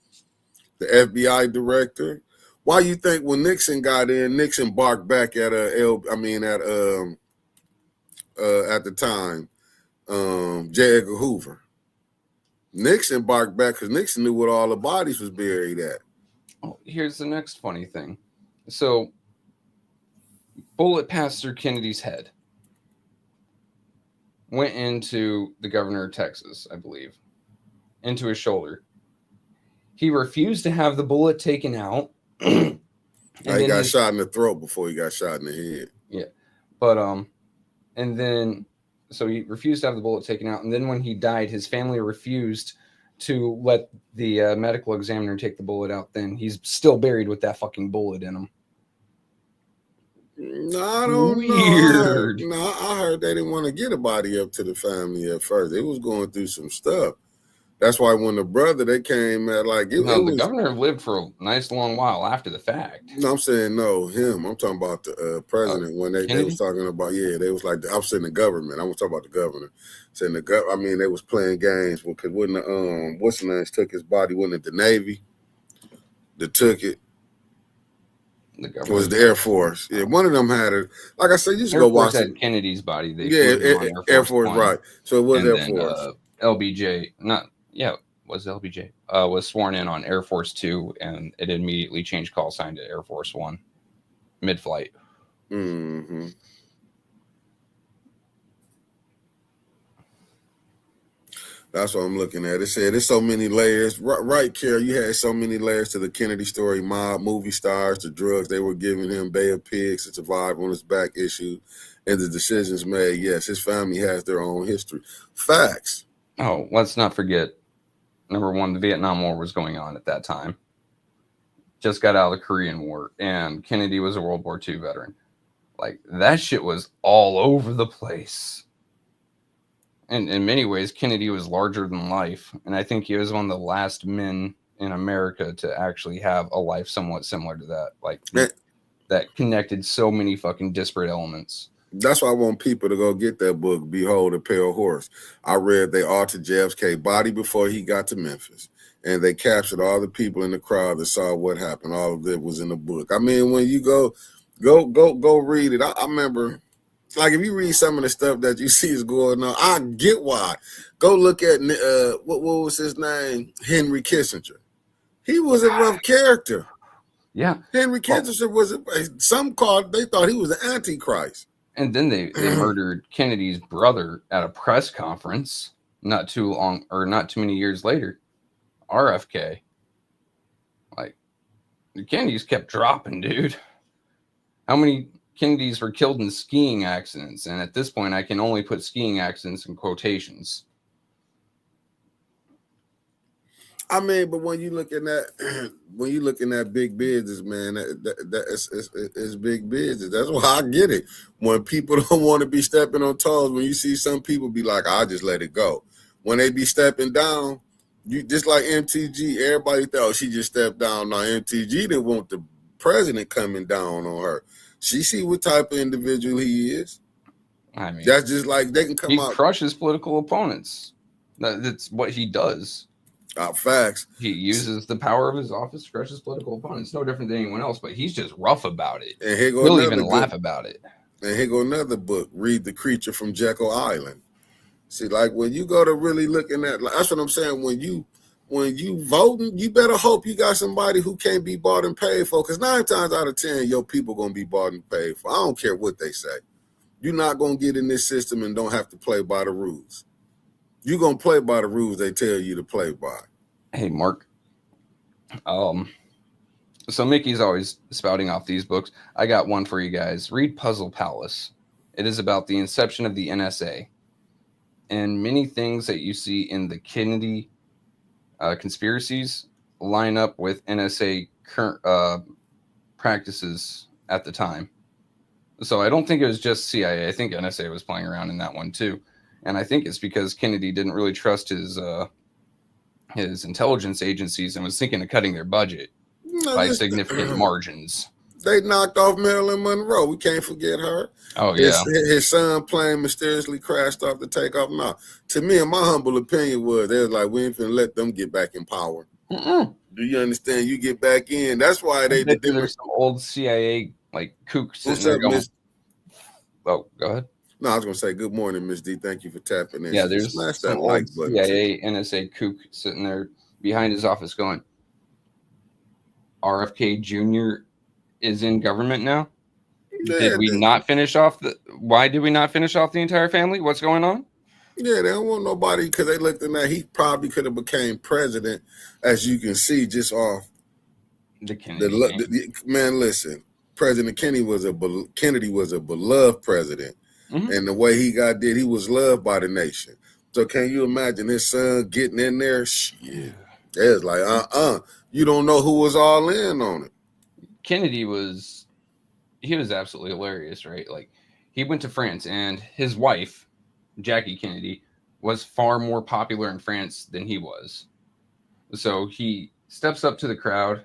the FBI director. Why you think when Nixon got in, Nixon barked back at at the time, J. Edgar Hoover. Nixon barked back because Nixon knew what all the bodies was buried at. Oh, here's the next funny thing. So, bullet passed through Kennedy's head, went into the governor of Texas, I believe, into his shoulder. He refused to have the bullet taken out. He got shot in the throat before he got shot in the head. Yeah, but and then so he refused to have the bullet taken out, and then when he died, his family refused to let the medical examiner take the bullet out. Then he's still buried with that fucking bullet in him. No, I don't know. No, I heard they didn't want to get a body up to the family at first. They was going through some stuff. That's why when the brother, they came at the governor lived for a nice long while after the fact. No, I'm saying no, him. I'm talking about the president when they was talking about, they was like, I'm saying the government. I was talking about the governor. Saying they was playing games because when the what's the name took his body, wasn't it the Navy that took it? It was the Air Force. Yeah, one of them had it. Like I said, you just go watch it. Kennedy's body. Air Force, right. So it was Air Force. LBJ, was LBJ, was sworn in on Air Force 2, and it immediately changed call sign to Air Force 1 mid-flight. Mm-hmm. That's what I'm looking at. It said there's so many layers. Right, Carol, you had so many layers to the Kennedy story. Mob, movie stars, the drugs they were giving him, Bay of Pigs to survive on his back issue, and the decisions made. Yes, his family has their own history. Facts. Oh, let's not forget, number one, the Vietnam War was going on at that time. Just got out of the Korean War, and Kennedy was a World War II veteran. Like, that shit was all over the place. And in many ways, Kennedy was larger than life. And I think he was one of the last men in America to actually have a life somewhat similar to that. Like, that connected so many fucking disparate elements. That's why I want people to go get that book, Behold a Pale Horse. I read they altered JFK's body before he got to Memphis. And they captured all the people in the crowd that saw what happened. All of it was in the book. I mean, when you go read it. I remember... Like, if you read some of the stuff that you see is going on, I get why. Go look at, what was his name? Henry Kissinger. He was a rough character. Yeah. Henry Kissinger they thought he was the Antichrist. And then they murdered Kennedy's brother at a press conference not too many years later. RFK. Like, the Kennedys kept dropping, dude. How many Kennedys were killed in skiing accidents, and at this point I can only put skiing accidents in quotations. I mean, but when you looking at big business, man, it's big business. That's why I get it. When people don't want to be stepping on toes, when you see some people be like, I'll just let it go. When they be stepping down, you just like MTG, everybody thought she just stepped down. Now MTG didn't want the president coming down on her. She see what type of individual he is. I mean, that's just like they can come out. He crushes political opponents. That's what he does. Facts. He uses the power of his office to crush his political opponents. No different than anyone else, but he's just rough about it. And here go he'll even laugh about it. And here go another book. Read The Creature from Jekyll Island. See, like when you go to really looking at, like, that's what I'm saying. When you voting, you better hope you got somebody who can't be bought and paid for. Because 9 times out of 10, your people gonna be bought and paid for. I don't care what they say. You're not gonna get in this system and don't have to play by the rules. You're gonna play by the rules they tell you to play by. Hey, Mark. So Mickey's always spouting off these books. I got one for you guys. Read Puzzle Palace. It is about the inception of the NSA. And many things that you see in the Kennedy conspiracies line up with NSA current practices at the time. So I don't think it was just CIA. I think NSA was playing around in that one too. And I think it's because Kennedy didn't really trust his intelligence agencies and was thinking of cutting their budget by significant margins. They knocked off Marilyn Monroe. We can't forget her. Oh, yeah. His son plane mysteriously crashed off the takeoff. Now, to me, in my humble opinion, was they was like, we ain't finna let them get back in power. Do you understand? You get back in. That's why there's some old CIA like kook sitting there going. Oh, go ahead. No, I was gonna say good morning, Miss D. Thank you for tapping in. Yeah, there's some old CIA NSA kook sitting there behind his office going, RFK Jr. is in government now? Why did we not finish off the entire family? What's going on? Yeah, they don't want nobody because they looked at that. He probably could have became president, as you can see, just off the Kennedy. Man, listen, President Kennedy was a beloved president. Mm-hmm. And the way he he was loved by the nation. So can you imagine his son getting in there? Yeah. It's like, you don't know who was all in on it. Kennedy was absolutely hilarious, right? Like, he went to France, and his wife, Jackie Kennedy, was far more popular in France than he was. So he steps up to the crowd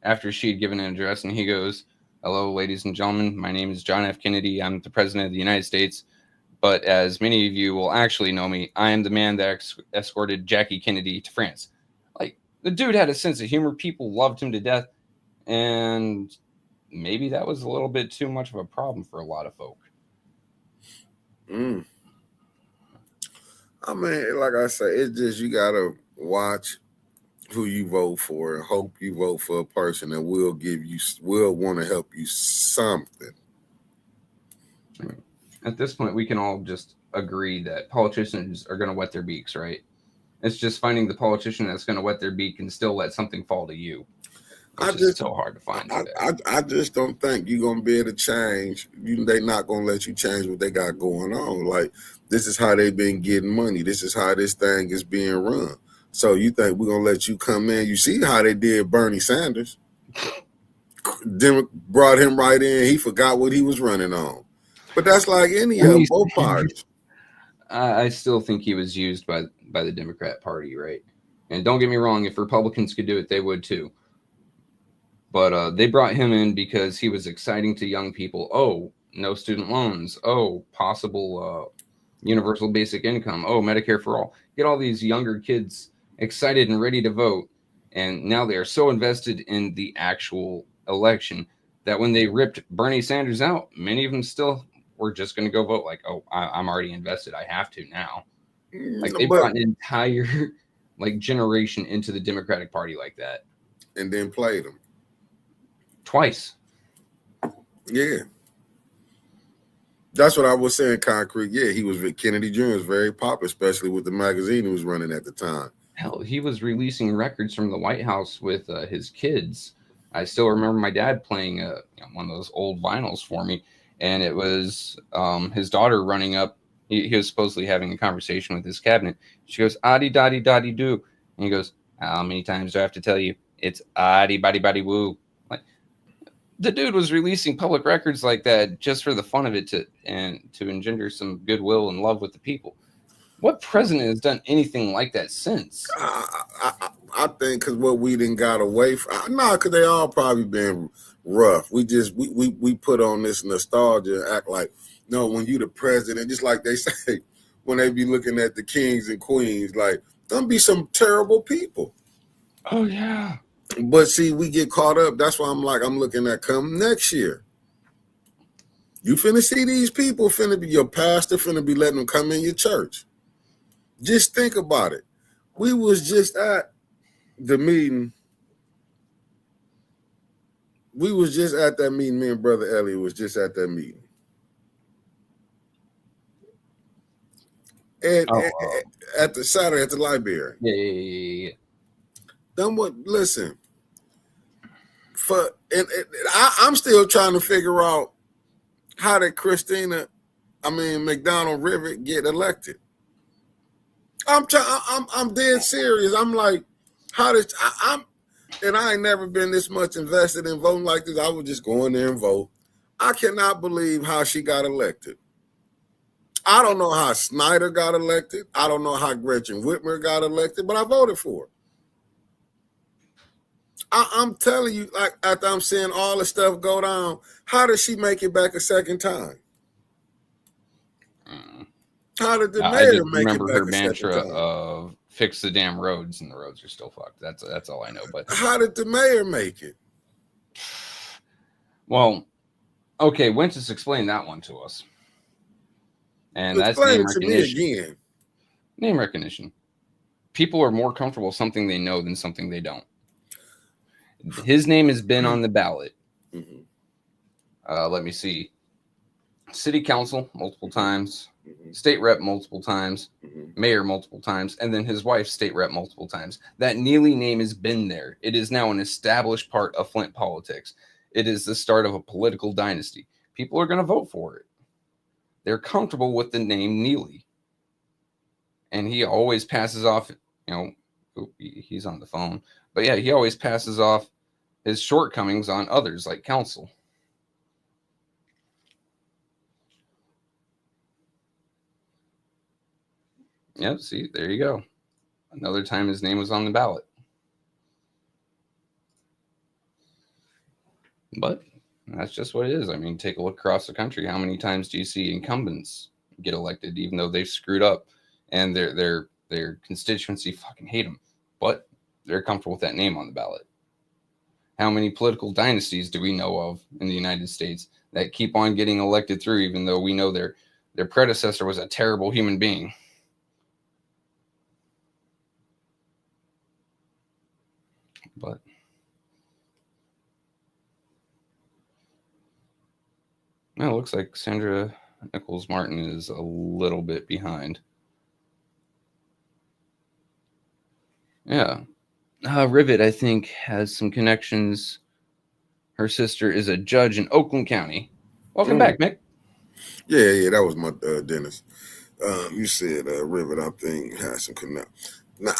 after she had given an address, and he goes, hello, ladies and gentlemen. My name is John F. Kennedy. I'm the president of the United States. But as many of you will actually know me, I am the man that escorted Jackie Kennedy to France. Like, the dude had a sense of humor. People loved him to death. And maybe that was a little bit too much of a problem for a lot of folk. I mean, like I say, it's just you got to watch who you vote for and hope you vote for a person that will want to help you something. At this point, we can all just agree that politicians are going to wet their beaks, right? It's just finding the politician that's going to wet their beak and still let something fall to you. I Which is just, so hard to find today. I just don't think you're gonna be able to change. They not gonna let you change what they got going on. Like, this is how they've been getting money. This is how this thing is being run. So you think we're gonna let you come in? You see how they did Bernie Sanders? Brought him right in. He forgot what he was running on. But that's like any of both parties. I still think he was used by the Democrat Party, right? And don't get me wrong, if Republicans could do it, they would too. But they brought him in because he was exciting to young people. Oh, no student loans. Oh, possible universal basic income. Oh, Medicare for all. Get all these younger kids excited and ready to vote. And now they are so invested in the actual election that when they ripped Bernie Sanders out, many of them still were just going to go vote. Like, oh, I'm already invested. I have to now. Like, they brought an entire generation into the Democratic Party like that. And then played them. Twice. Yeah. That's what I was saying, Concrete. Yeah, Kennedy Jr. was very popular, especially with the magazine he was running at the time. Hell, he was releasing records from the White House with his kids. I still remember my dad playing one of those old vinyls for me, and it was his daughter running up. He was supposedly having a conversation with his cabinet. She goes, "Addy, dotty, dotty, do," and he goes, "How many times do I have to tell you? It's addy, body, body, woo." Like, the dude was releasing public records like that just for the fun of it to engender some goodwill and love with the people. What president has done anything like that since? I think because what we didn't got away from, because they all probably been rough. We put on this nostalgia and act like, no, when you the president, just like they say when they be looking at the kings and queens, like, don't be some terrible people. Oh yeah. But see, we get caught up. That's why I'm looking at come next year. You finna see these people your pastor finna be letting them come in your church. Just think about it. We was just at the meeting. We was just at that meeting. Me and Brother Elliot was just at that meeting. And at the Saturday at the library. Yeah. Listen. I'm still trying to figure out how did McDonald Rivet get elected. I'm dead serious. I'm like, and I ain't never been this much invested in voting like this. I would just go in there and vote. I cannot believe how she got elected. I don't know how Snyder got elected. I don't know how Gretchen Whitmer got elected, but I voted for her. I'm telling you, like, after I'm seeing all the stuff go down, how did she make it back a second time? How did the mayor make it back a second time? I remember her mantra of fix the damn roads, and the roads are still fucked. That's all I know. But how did the mayor make it? Well, okay, Wences explained that one to us. And that's name recognition. To me again. Name recognition. People are more comfortable with something they know than something they don't. His name has been on the ballot. Let me see. City council multiple times, state rep multiple times, mayor multiple times, and then his wife state rep multiple times. That Neely name has been there. It is now an established part of Flint politics. It is the start of a political dynasty. People are going to vote for it. They're comfortable with the name Neely. And he always passes off, he's on the phone. But yeah, he always passes off his shortcomings on others, like council. Yep, see, there you go. Another time his name was on the ballot. But that's just what it is. I mean, take a look across the country. How many times do you see incumbents get elected, even though they've screwed up and their constituency fucking hate them, but they're comfortable with that name on the ballot? How many political dynasties do we know of in the United States that keep on getting elected through, even though we know their predecessor was a terrible human being? But it looks like Sandra Nichols Martin is a little bit behind. Yeah. Rivet, I think, has some connections. Her sister is a judge in Oakland County. Welcome back, Mick. Yeah, that was my Dennis. You said Rivet, I think, has some connect. Now,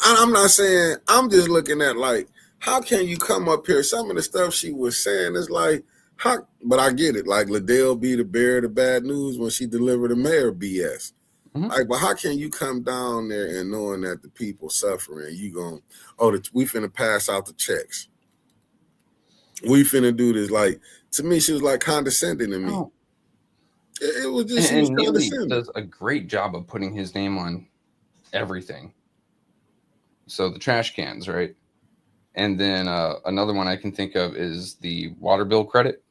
I'm not saying. I'm just looking at like, how can you come up here? Some of the stuff she was saying is like, how? But I get it. Like Liddell be the bearer of the bad news when she delivered the mayor BS. Like, but how can you come down there and knowing that the people suffering, you going, we finna pass out the checks. We finna do this. Like, to me, she was like condescending to me. Oh. It was just, and Neely does a great job of putting his name on everything. So the trash cans, right? And then another one I can think of is the water bill credit.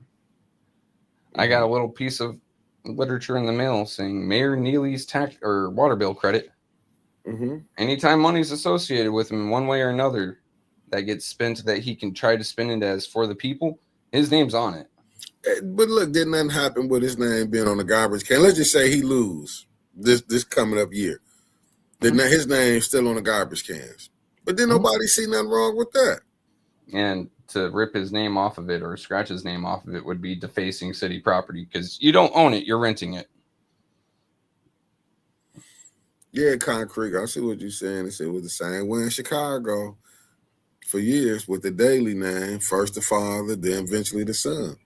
I got a little piece of literature in the mail saying Mayor Neely's tax or water bill credit. Anytime money's associated with him in one way or another that gets spent that he can try to spend it as for the people, his name's on it. But look, didn't nothing happen with his name being on the garbage can. Let's just say he lose this coming up year. His name's still on the garbage cans. But then nobody see nothing wrong with that. And to rip his name off of it or scratch his name off of it would be defacing city property because you don't own it, you're renting it. Yeah, Concrete, I see what you're saying. It was the same way in Chicago for years with the Daily name, first the father, then eventually the son.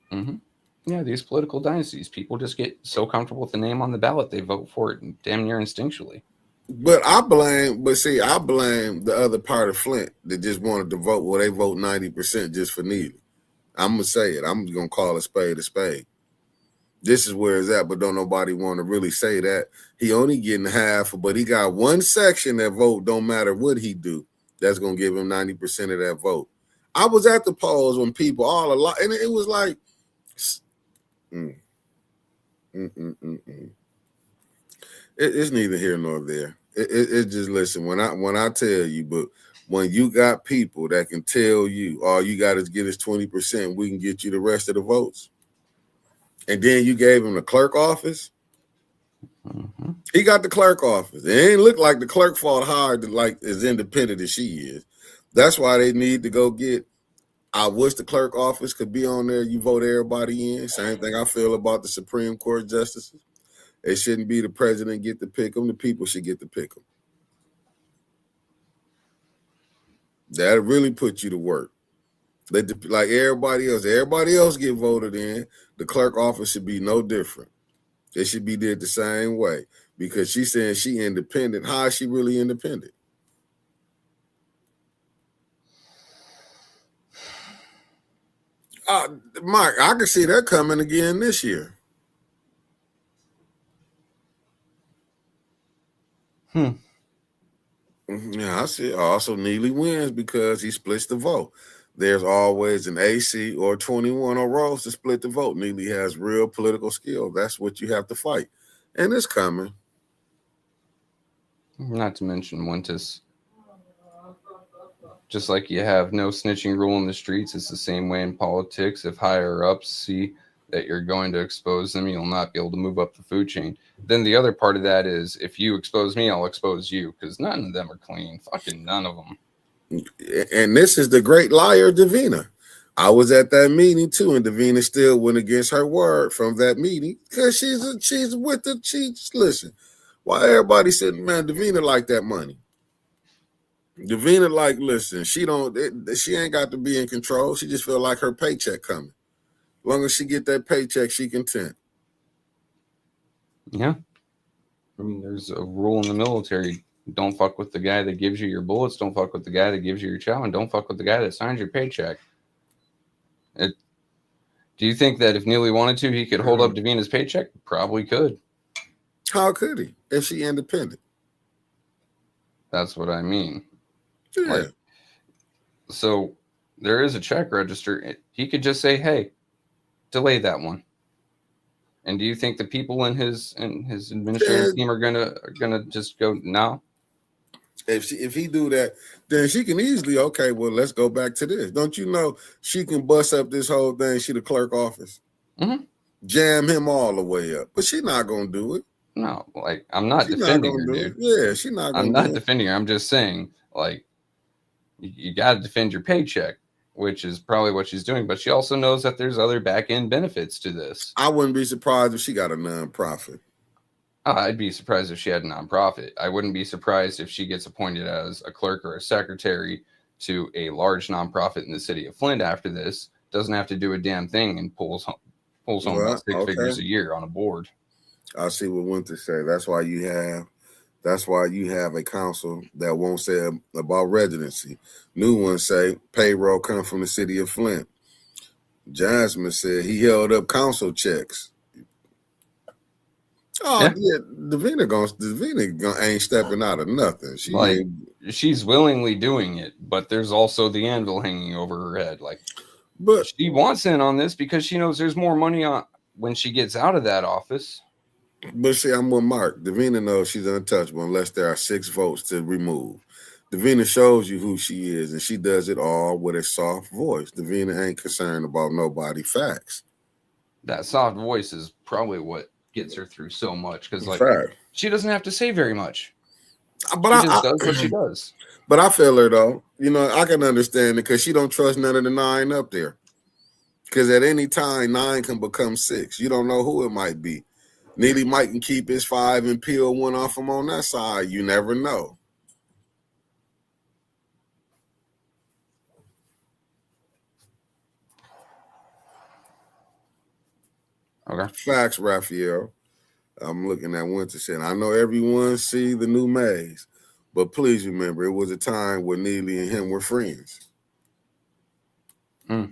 Yeah, these political dynasties, people just get so comfortable with the name on the ballot, they vote for it damn near instinctually. But I blame the other part of Flint that just wanted to vote. Well, they vote 90% just for Neely. I'm going to say it. I'm going to call a spade a spade. This is where it's at, but don't nobody want to really say that. He only getting half, but he got one section that vote, don't matter what he do, that's going to give him 90% of that vote. I was at the polls when people all alike, and it was like, It's neither here nor there. It just, listen, when I tell you, but when you got people that can tell you all you got to get is 20%, we can get you the rest of the votes. And then you gave him the clerk office. He got the clerk office. It ain't look like the clerk fought hard to like as independent as she is. That's why they need to go get. I wish the clerk office could be on there. You vote everybody in. Same thing I feel about the Supreme Court justices. It shouldn't be the president get to pick them. The people should get to pick them. That'll really put you to work. Like everybody else get voted in. The clerk office should be no different. It should be did the same way because she's saying she independent. How is she really independent? Mike, I can see that coming again this year. Yeah, I see. Also, Neely wins because he splits the vote. There's always an AC or 21 or Rose to split the vote. Neely has real political skill. That's what you have to fight. And it's coming. Not to mention Wentus. Just like you have no snitching rule in the streets, it's the same way in politics. If higher ups see that you're going to expose them, you'll not be able to move up the food chain. Then the other part of that is if you expose me, I'll expose you because none of them are clean. Fucking none of them. And this is the great liar, Davina. I was at that meeting too, and Davina still went against her word from that meeting because she's with the cheats. Listen, why everybody said, man, Davina like that money. Davina like, listen, she ain't got to be in control. She just feel like her paycheck coming. As long as she get that paycheck, she content. Yeah. I mean, there's a rule in the military. Don't fuck with the guy that gives you your bullets. Don't fuck with the guy that gives you your chow. And don't fuck with the guy that signs your paycheck. Do you think that if Neely wanted to, he could hold up Davina's paycheck? Probably could. How could he if she independent? That's what I mean. Yeah. So there is a check register. He could just say, hey, delay that one. And do you think the people in his administrative team are gonna just go no? If he do that, then she can easily, okay, well, let's go back to this. Don't you know she can bust up this whole thing? She the clerk office. Jam him all the way up. But she not gonna do it. No, like I'm not She's not defending gonna her, do dude. it. Yeah, she's not I'm gonna not do it. defending her. I'm just saying, like, you got to defend your paycheck, which is probably what she's doing. But she also knows that there's other back end benefits to this. I wouldn't be surprised if she got a nonprofit. I'd be surprised if she had a nonprofit. I wouldn't be surprised if she gets appointed as a clerk or a secretary to a large nonprofit in the city of Flint after this. Doesn't have to do a damn thing and pulls home about 6 figures a year on a board. I see what Winter say. That's why you have a council that won't say about residency. New ones say payroll come from the city of Flint. Jasmine said he held up council checks. Oh yeah, Davina ain't stepping out of nothing. She's willingly doing it, but there's also the anvil hanging over her head. But she wants in on this because she knows there's more money on when she gets out of that office. But see, I'm with Mark. Davina knows she's untouchable unless there are 6 votes to remove. Davina shows you who she is, and she does it all with a soft voice. Davina ain't concerned about nobody facts. That soft voice is probably what gets her through so much because, she doesn't have to say very much. But she just does what she does. But I feel her though. I can understand it because she don't trust none of the 9 up there. Because at any time, 9 can become 6. You don't know who it might be. Neely might can keep his 5 and peel one off him on that side. You never know. Okay. Facts, Raphael. I'm looking at Winter saying, I know everyone see the new maze, but please remember, it was a time when Neely and him were friends. I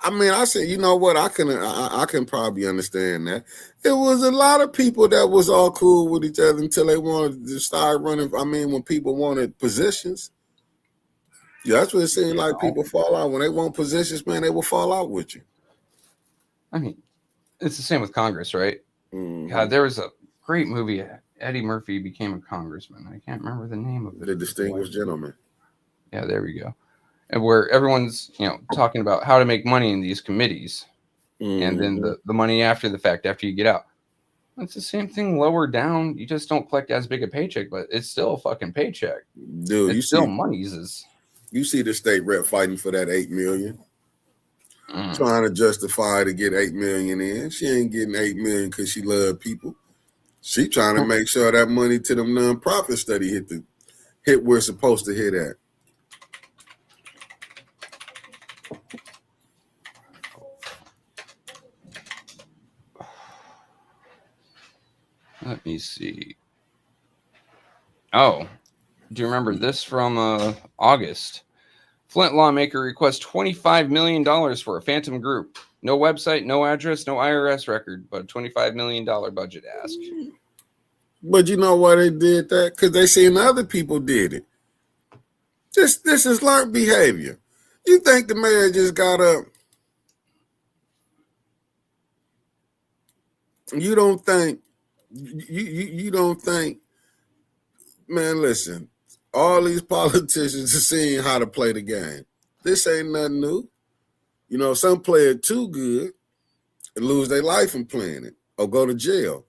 mean, I said, you know what? I can probably understand that. It was a lot of people that was all cool with each other until they wanted to start running. I mean, when people wanted positions, that's what it seemed like. People fall out when they want positions. Man, they will fall out with you. I mean, it's the same with Congress, right? Mm-hmm. God, there was a great movie. Eddie Murphy became a congressman. I can't remember the name of it. The Distinguished Gentleman. Yeah, there we go. And where everyone's, talking about how to make money in these committees. Mm-hmm. And then the money after the fact, after you get out. It's the same thing lower down. You just don't collect as big a paycheck, but it's still a fucking paycheck. Dude, you still monies. You see the state rep fighting for that $8 million. Trying to justify to get $8 million in. She ain't getting $8 million because she love people. She trying to make sure that money to them nonprofit study hit where it's supposed to hit at. Let me see. Oh, do you remember this from August? Flint lawmaker requests $25 million for a phantom group. No website, no address, no IRS record, but a $25 million budget ask. But you know why they did that? Because they seen other people did it. This is learned behavior. You think the mayor just got up? You don't think, you don't think, man, listen, all these politicians are seeing how to play the game. This ain't nothing new. Some play it too good and lose their life in playing it or go to jail.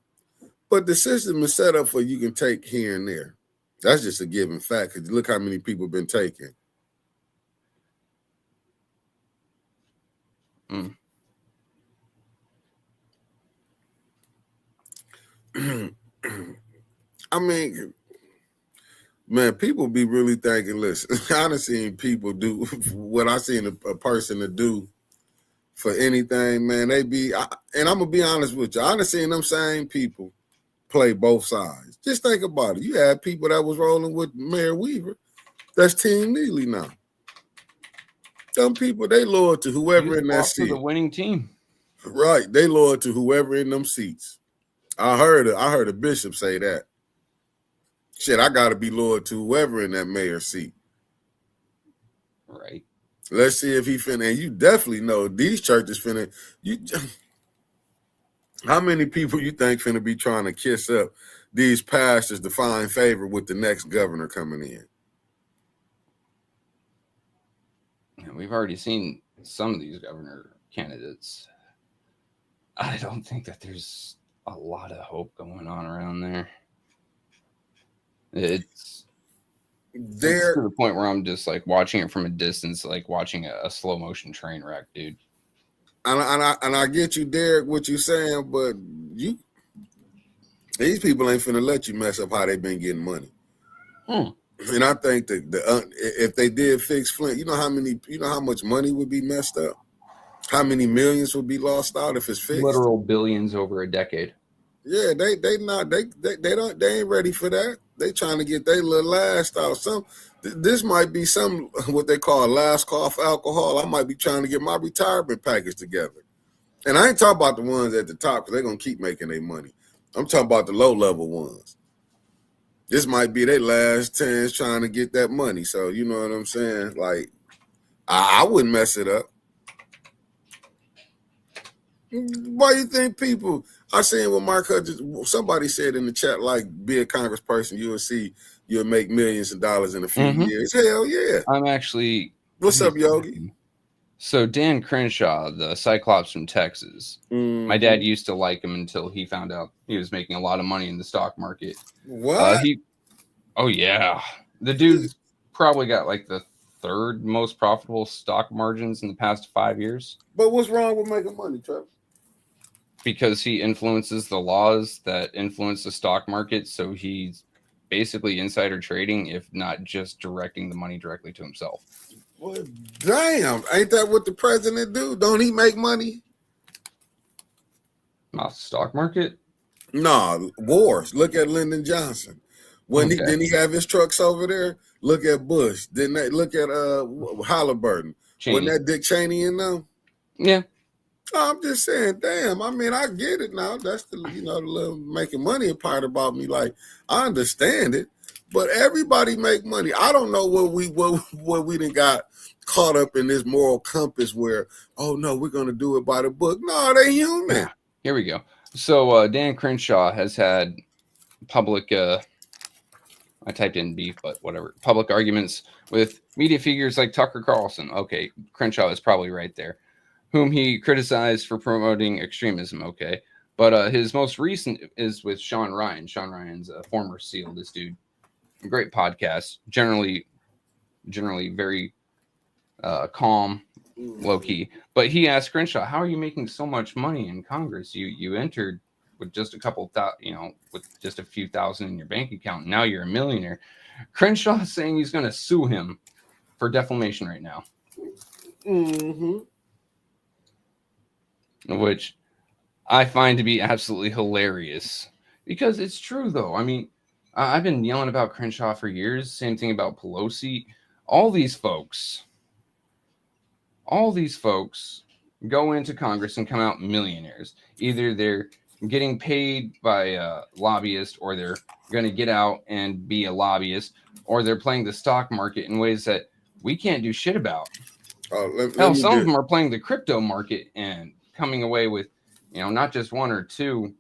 But the system is set up for you can take here and there. That's just a given fact because look how many people have been taken. I mean, man, people be really thinking, listen, I done seen people do what I seen a person to do for anything, man. They be, and I'm going to be honest with you, I done seen them same people play both sides. Just think about it. You had people that was rolling with Mayor Weaver. That's Team Neely now. Some people, they loyal to whoever in that seat. The winning team. Right. They loyal to whoever in them seats. I heard a bishop say that. Shit, I got to be loyal to whoever in that mayor's seat. Right. Let's see if he finna. And you definitely know these churches finna. How many people you think finna be trying to kiss up these pastors to find favor with the next governor coming in? We've already seen some of these governor candidates. I don't think that there's a lot of hope going on around there. It's to the point where I'm just like watching it from a distance, like watching a slow motion train wreck, dude. And I get you, Derek, what you saying, but these people ain't finna let you mess up how they been getting money. And I think that if they did fix Flint, you know how much money would be messed up, how many millions would be lost out if it's fixed. Literal billions over a decade. Yeah, they ain't ready for that. They trying to get their little last out. This might be some what they call last call for alcohol. I might be trying to get my retirement package together. And I ain't talking about the ones at the top because they're gonna keep making their money. I'm talking about the low level ones. This might be their last chance trying to get that money. So you know what I'm saying? Like, I wouldn't mess it up. Why you think people? I seen what Mark Hutchins, somebody said in the chat, like, be a congressperson, you'll make millions of dollars in a few years. Hell yeah. I'm actually. What's up, Yogi? So Dan Crenshaw, the Cyclops from Texas, my dad used to like him until he found out he was making a lot of money in the stock market. What? Oh yeah, the dude's probably got like the third most profitable stock margins in the past 5 years. But what's wrong with making money, Trevor? Because he influences the laws that influence the stock market, so he's basically insider trading, if not just directing the money directly to himself. Well, damn, ain't that what the president do? Don't he make money? Not the stock market? No, wars. Look at Lyndon Johnson. Didn't he have his trucks over there? Look at Bush. Didn't they look at Halliburton? Cheney. Wasn't that Dick Cheney in them? Yeah. I'm just saying, damn. I mean, I get it now. That's the little making money part about me. Like, I understand it, but everybody make money. I don't know what we done got caught up in this moral compass where, oh no, we're gonna do it by the book. No, they human. Yeah. Here we go. So Dan Crenshaw has had public. I typed in beef, but whatever. Public arguments with media figures like Tucker Carlson. Okay, Crenshaw is probably right there. Whom he criticized for promoting extremism, okay? But his most recent is with Sean Ryan. Sean Ryan's a former SEAL, this dude. Great podcast. Generally very calm, low-key. But he asked Crenshaw, how are you making so much money in Congress? You entered with just with just a few thousand in your bank account. Now you're a millionaire. Crenshaw is saying he's going to sue him for defamation right now. Which I find to be absolutely hilarious because it's true, though. I mean, I've been yelling about Crenshaw for years. Same thing about Pelosi. All these folks go into Congress and come out millionaires. Either they're getting paid by lobbyists, or they're going to get out and be a lobbyist, or they're playing the stock market in ways that we can't do shit about. Hell, some of them are playing the crypto market and coming away with, not just one or two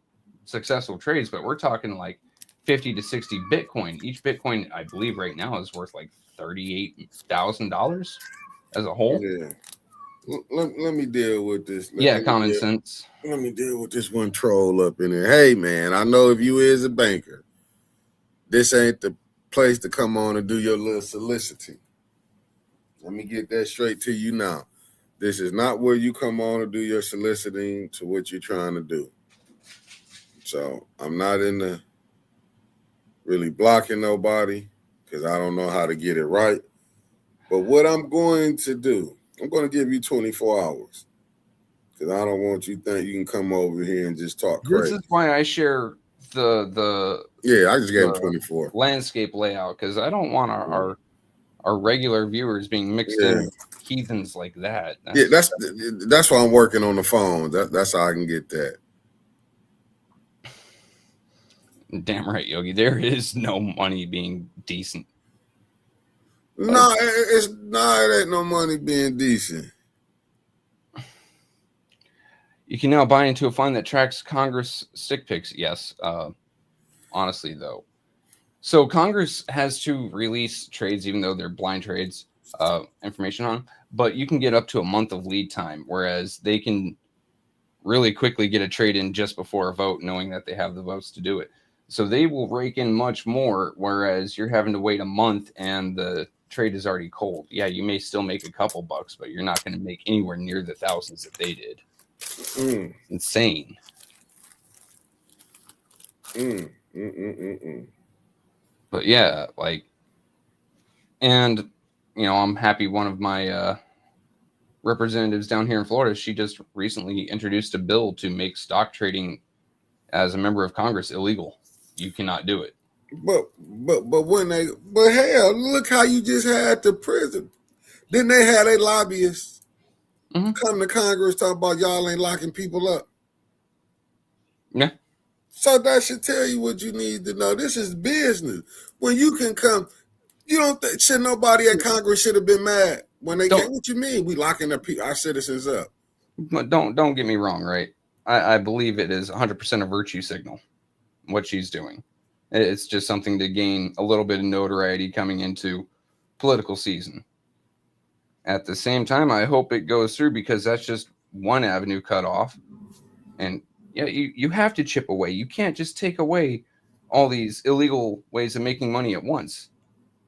successful trades, but we're talking like 50 to 60 Bitcoin. Each Bitcoin, I believe right now, is worth like $38,000 as a whole. Yeah. Let me deal with this. Common sense. Let me deal with this one troll up in there. Hey, man, I know if you is a banker, this ain't the place to come on and do your little soliciting. Let me get that straight to you now. This is not where you come on and do your soliciting to what you're trying to do. So I'm not into really blocking nobody because I don't know how to get it right. But what I'm going to do, I'm going to give you 24 hours because I don't want you to think you can come over here and just talk crazy. This is why I share the I just gave him 24 landscape layout, because I don't want our regular viewers being mixed in with heathens like that. That's why I'm working on the phone. That's how I can get that. Damn right, Yogi. There is no money being decent. No, it ain't no money being decent. You can now buy into a fund that tracks Congress stick picks. Yes. Honestly, though. So Congress has to release trades, even though they're blind trades, information on, but you can get up to a month of lead time, whereas they can really quickly get a trade in just before a vote, knowing that they have the votes to do it. So they will rake in much more, whereas you're having to wait a month and the trade is already cold. Yeah, you may still make a couple bucks, but you're not going to make anywhere near the thousands that they did. Insane. But yeah, like, and you know, I'm happy one of my representatives down here in Florida, she just recently introduced a bill to make stock trading as a member of Congress illegal. You cannot do it. But hell, look how you just had the prison. Didn't they have their lobbyists come to Congress talk about y'all ain't locking people up? Yeah. So that should tell you what you need to know. This is business. When you can come, you don't think should nobody at Congress should have been mad when they came? What you mean we locking our citizens up? But don't get me wrong, right? I believe it is 100% a virtue signal, what she's doing. It's just something to gain a little bit of notoriety coming into political season. At the same time, I hope it goes through, because that's just one avenue cut off. And yeah, you have to chip away. You can't just take away all these illegal ways of making money at once.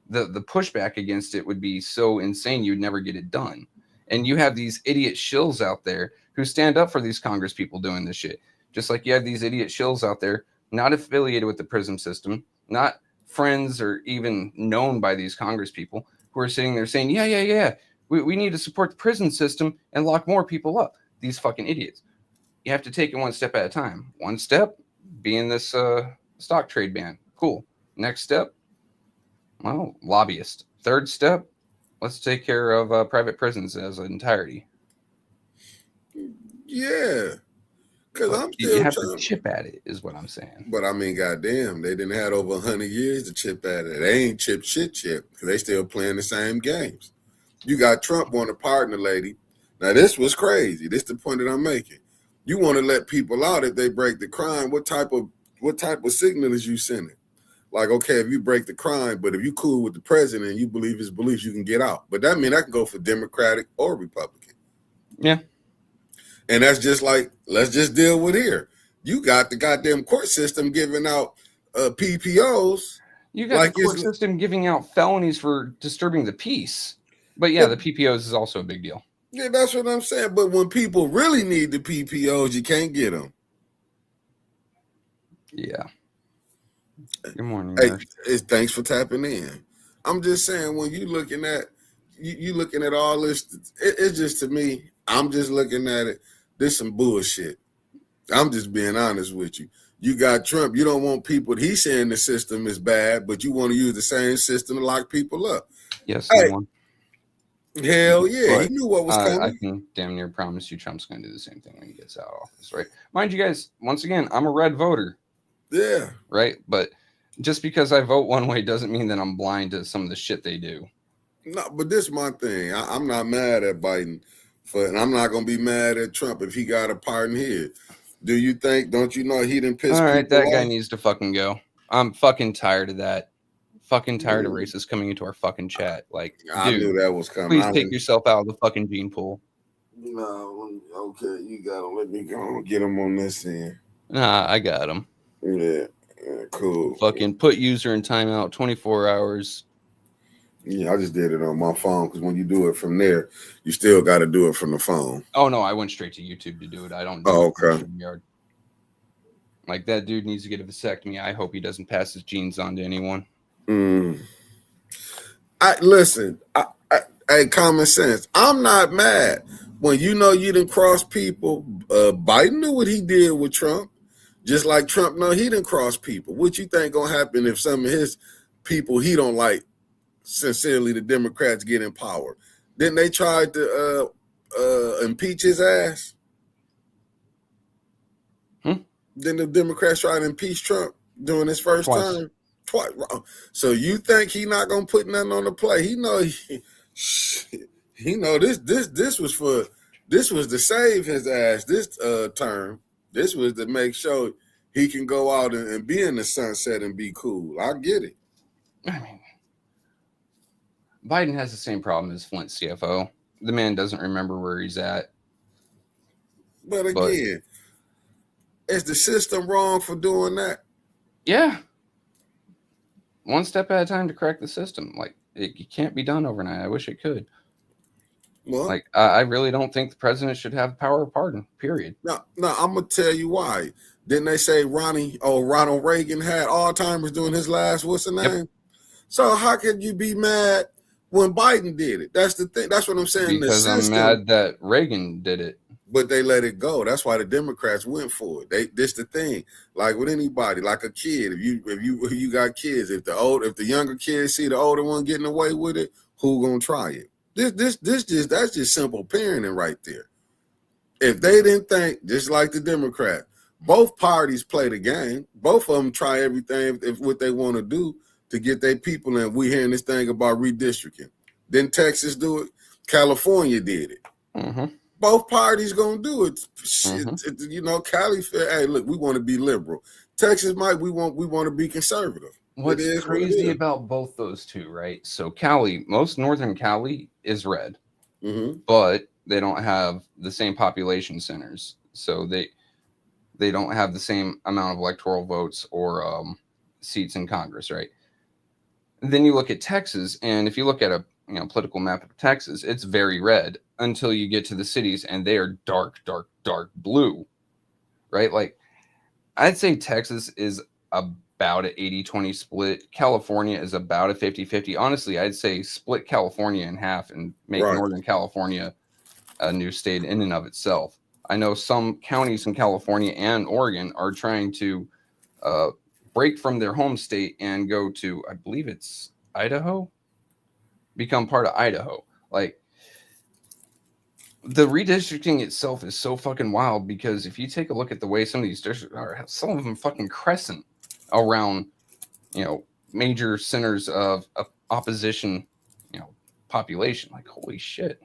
The pushback against it would be so insane you'd never get it done. And you have these idiot shills out there who stand up for these Congress people doing this shit. Just like you have these idiot shills out there not affiliated with the PRISM system, not friends or even known by these Congress people, who are sitting there saying, yeah, we need to support the prison system and lock more people up. These fucking idiots. You have to take it one step at a time. One step being this stock trade ban. Cool. Next step, well, lobbyist. Third step, let's take care of private prisons as an entirety. Yeah. Because I'm still you have to chip at it, is what I'm saying. But I mean, goddamn, they didn't have over 100 years to chip at it. They ain't chip shit yet, because they still playing the same games. You got Trump want to pardon the lady. Now, this was crazy. This is the point that I'm making. You want to let people out if they break the crime. What type of signal is you sending? Like, okay, if you break the crime, but if you cool with the president and you believe his beliefs, you can get out. But that means that can go for Democratic or Republican. Yeah. And that's just like, let's just deal with here. You got the goddamn court system giving out PPOs. You got the court system giving out felonies for disturbing the peace. But yeah, the PPOs is also a big deal. Yeah, that's what I'm saying. But when people really need the PPOs, you can't get them. Yeah. Good morning. Hey, thanks for tapping in. I'm just saying, when you looking at you looking at all this, it's just, to me, I'm just looking at it. This some bullshit. I'm just being honest with you. You got Trump. You don't want people. He's saying the system is bad, but you want to use the same system to lock people up. Yes, hell yeah, he knew what was coming. I can damn near promise you Trump's going to do the same thing when he gets out of office, right? Mind you guys, once again, I'm a red voter. Yeah. Right? But just because I vote one way doesn't mean that I'm blind to some of the shit they do. No, but this is my thing. I'm not mad at Biden, and I'm not going to be mad at Trump if he got a pardon here. Do you think, don't you know he didn't piss all right, that off? guy needs to fucking go. I'm fucking tired of that. Fucking tired of racists coming into our fucking chat. Like, I knew that was coming. Please take yourself out of the fucking gene pool. No, okay, you gotta let me go and get him on this end. Nah, I got him. Yeah, cool. Fucking put user in timeout 24 hours. Yeah, I just did it on my phone, because when you do it from there, you still got to do it from the phone. Oh no, I went straight to YouTube to do it. I don't. Okay. Like, that dude needs to get a vasectomy. I hope he doesn't pass his genes on to anyone. Listen. Hey, common sense. I'm not mad when you know you didn't cross people. Biden knew what he did with Trump, just like Trump know he didn't cross people. What you think gonna happen if some of his people he don't like, sincerely, the Democrats get in power? Didn't they try to impeach his ass? Didn't the Democrats try to impeach Trump during his first time? Twice. So you think he not gonna put nothing on the plate? He know he know this was to save his ass this term. This was to make sure he can go out and be in the sunset and be cool. I get it. I mean, Biden has the same problem as Flint's CFO. The man doesn't remember where he's at. But again, is the system wrong for doing that? Yeah. One step at a time to correct the system. Like, it can't be done overnight. I wish it could. Well, like, I really don't think the president should have the power of pardon, period. No, I'm going to tell you why. Didn't they say Ronald Reagan had Alzheimer's during his last, what's the name? Yep. So how could you be mad when Biden did it? That's the thing. That's what I'm saying. Because I'm mad that Reagan did it. But they let it go. That's why the Democrats went for it. This the thing. Like with anybody, like a kid. If you got kids, if the younger kids see the older one getting away with it, who gonna try it? That's just simple parenting right there. If they didn't think, just like the Democrat, both parties play the game. Both of them try everything if what they want to do to get their people in. We hearing this thing about redistricting. Didn't Texas do it? California did it. Mm-hmm. Both parties gonna do it. Cali said, "Hey, look, we want to be liberal." Texas we want to be conservative. What's crazy about both those two, right? So Cali, most northern Cali is red, but they don't have the same population centers, so they don't have the same amount of electoral votes or seats in Congress, right? Then you look at Texas, and if you look at a political map of Texas, it's very red until you get to the cities, and they are dark, dark, dark blue, right? Like, I'd say Texas is about an 80-20 split. California is about a 50-50. Honestly, I'd say split California in half and make Northern California a new state in and of itself. I know some counties in California and Oregon are trying to break from their home state and go to, I believe it's Idaho, become part of Idaho. Like, the redistricting itself is so fucking wild, because if you take a look at the way some of these districts are, some of them fucking crescent around, major centers of opposition, population. Like, holy shit.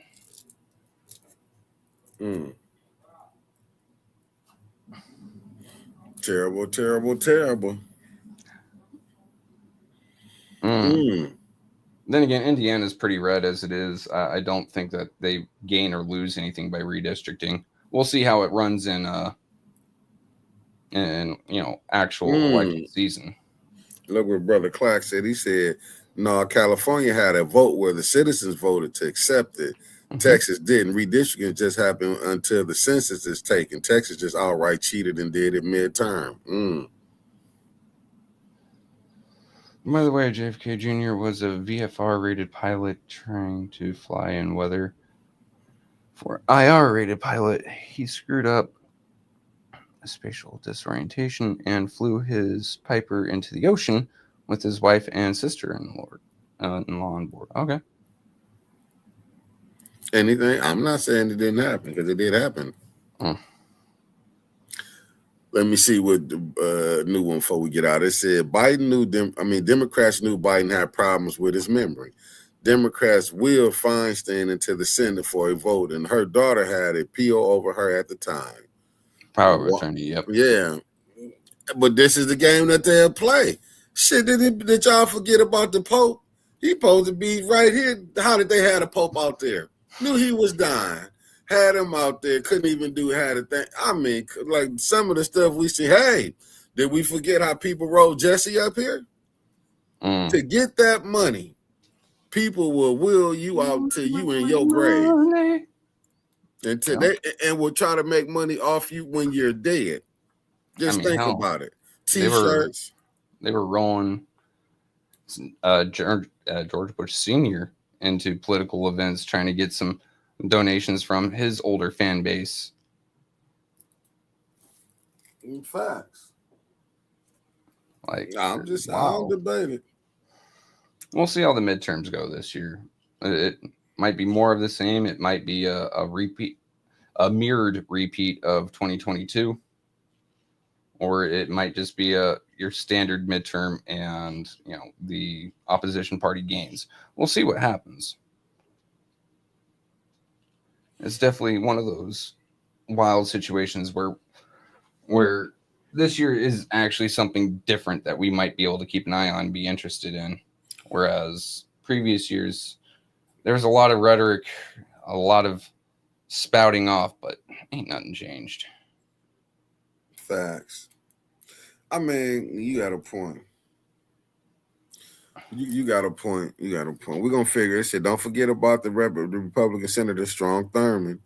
Terrible, terrible, terrible. Then again, Indiana's pretty red as it is. I don't think that they gain or lose anything by redistricting. We'll see how it runs in actual election season. Look what Brother Clark said. He said, no, California had a vote where the citizens voted to accept it. Texas didn't. Redistricting just happened until the census is taken. Texas just outright cheated and did it midterm. By the way, JFK Jr. was a VFR-rated pilot trying to fly in weather for IR-rated pilot. He screwed up a spatial disorientation and flew his Piper into the ocean with his wife and sister-in-law on board. Okay. Anything? I'm not saying it didn't happen, because it did happen. Let me see what the new one before we get out. It said Democrats knew Biden had problems with his memory. Democrats wheeled Feinstein into the Senate for a vote, and her daughter had a PO over her at the time. Power of attorney, yep. Yeah. But this is the game that they'll play. Shit, did y'all forget about the Pope? He supposed to be right here. How did they have the Pope out there? Knew he was dying. Had him out there. Couldn't even had a thing. I mean, like some of the stuff we see. Hey, did we forget how people rolled Jesse up here? To get that money, people will will you out to you in your grave. And will try to make money off you when you're dead. Just think about it. T-shirts. They were rolling George Bush Sr. into political events, trying to get some donations from his older fan base. Facts. Like, I don't debate it. We'll see how the midterms go this year. It might be more of the same. It might be a repeat, a mirrored repeat of 2022, or it might just be your standard midterm, and the opposition party gains. We'll see what happens. It's definitely one of those wild situations where this year is actually something different that we might be able to keep an eye on, be interested in, whereas previous years there's a lot of rhetoric, a lot of spouting off, but ain't nothing changed. Facts. I mean, you got a point. You got a point. You got a point. We're gonna figure this shit. Don't forget about the Republican Senator Strom Thurmond.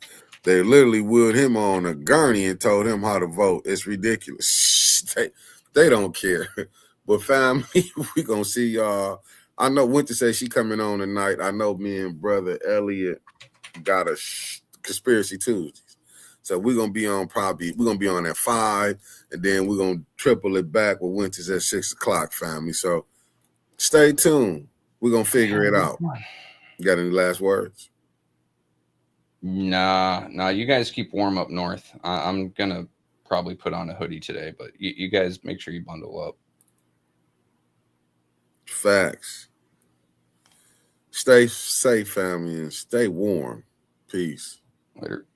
They literally wheeled him on a gurney and told him how to vote. It's ridiculous. They don't care. But family, we gonna see y'all. I know Winter says she coming on tonight. I know me and brother Elliot got a Conspiracy Tuesdays. So we're gonna be on at 5, and then we're gonna triple it back with Winters at 6 o'clock, family. So stay tuned. We're gonna figure it out. You got any last words? Nah. You guys keep warm up north. I'm gonna probably put on a hoodie today, but you guys make sure you bundle up. Facts. Stay safe, family, and stay warm. Peace. Later.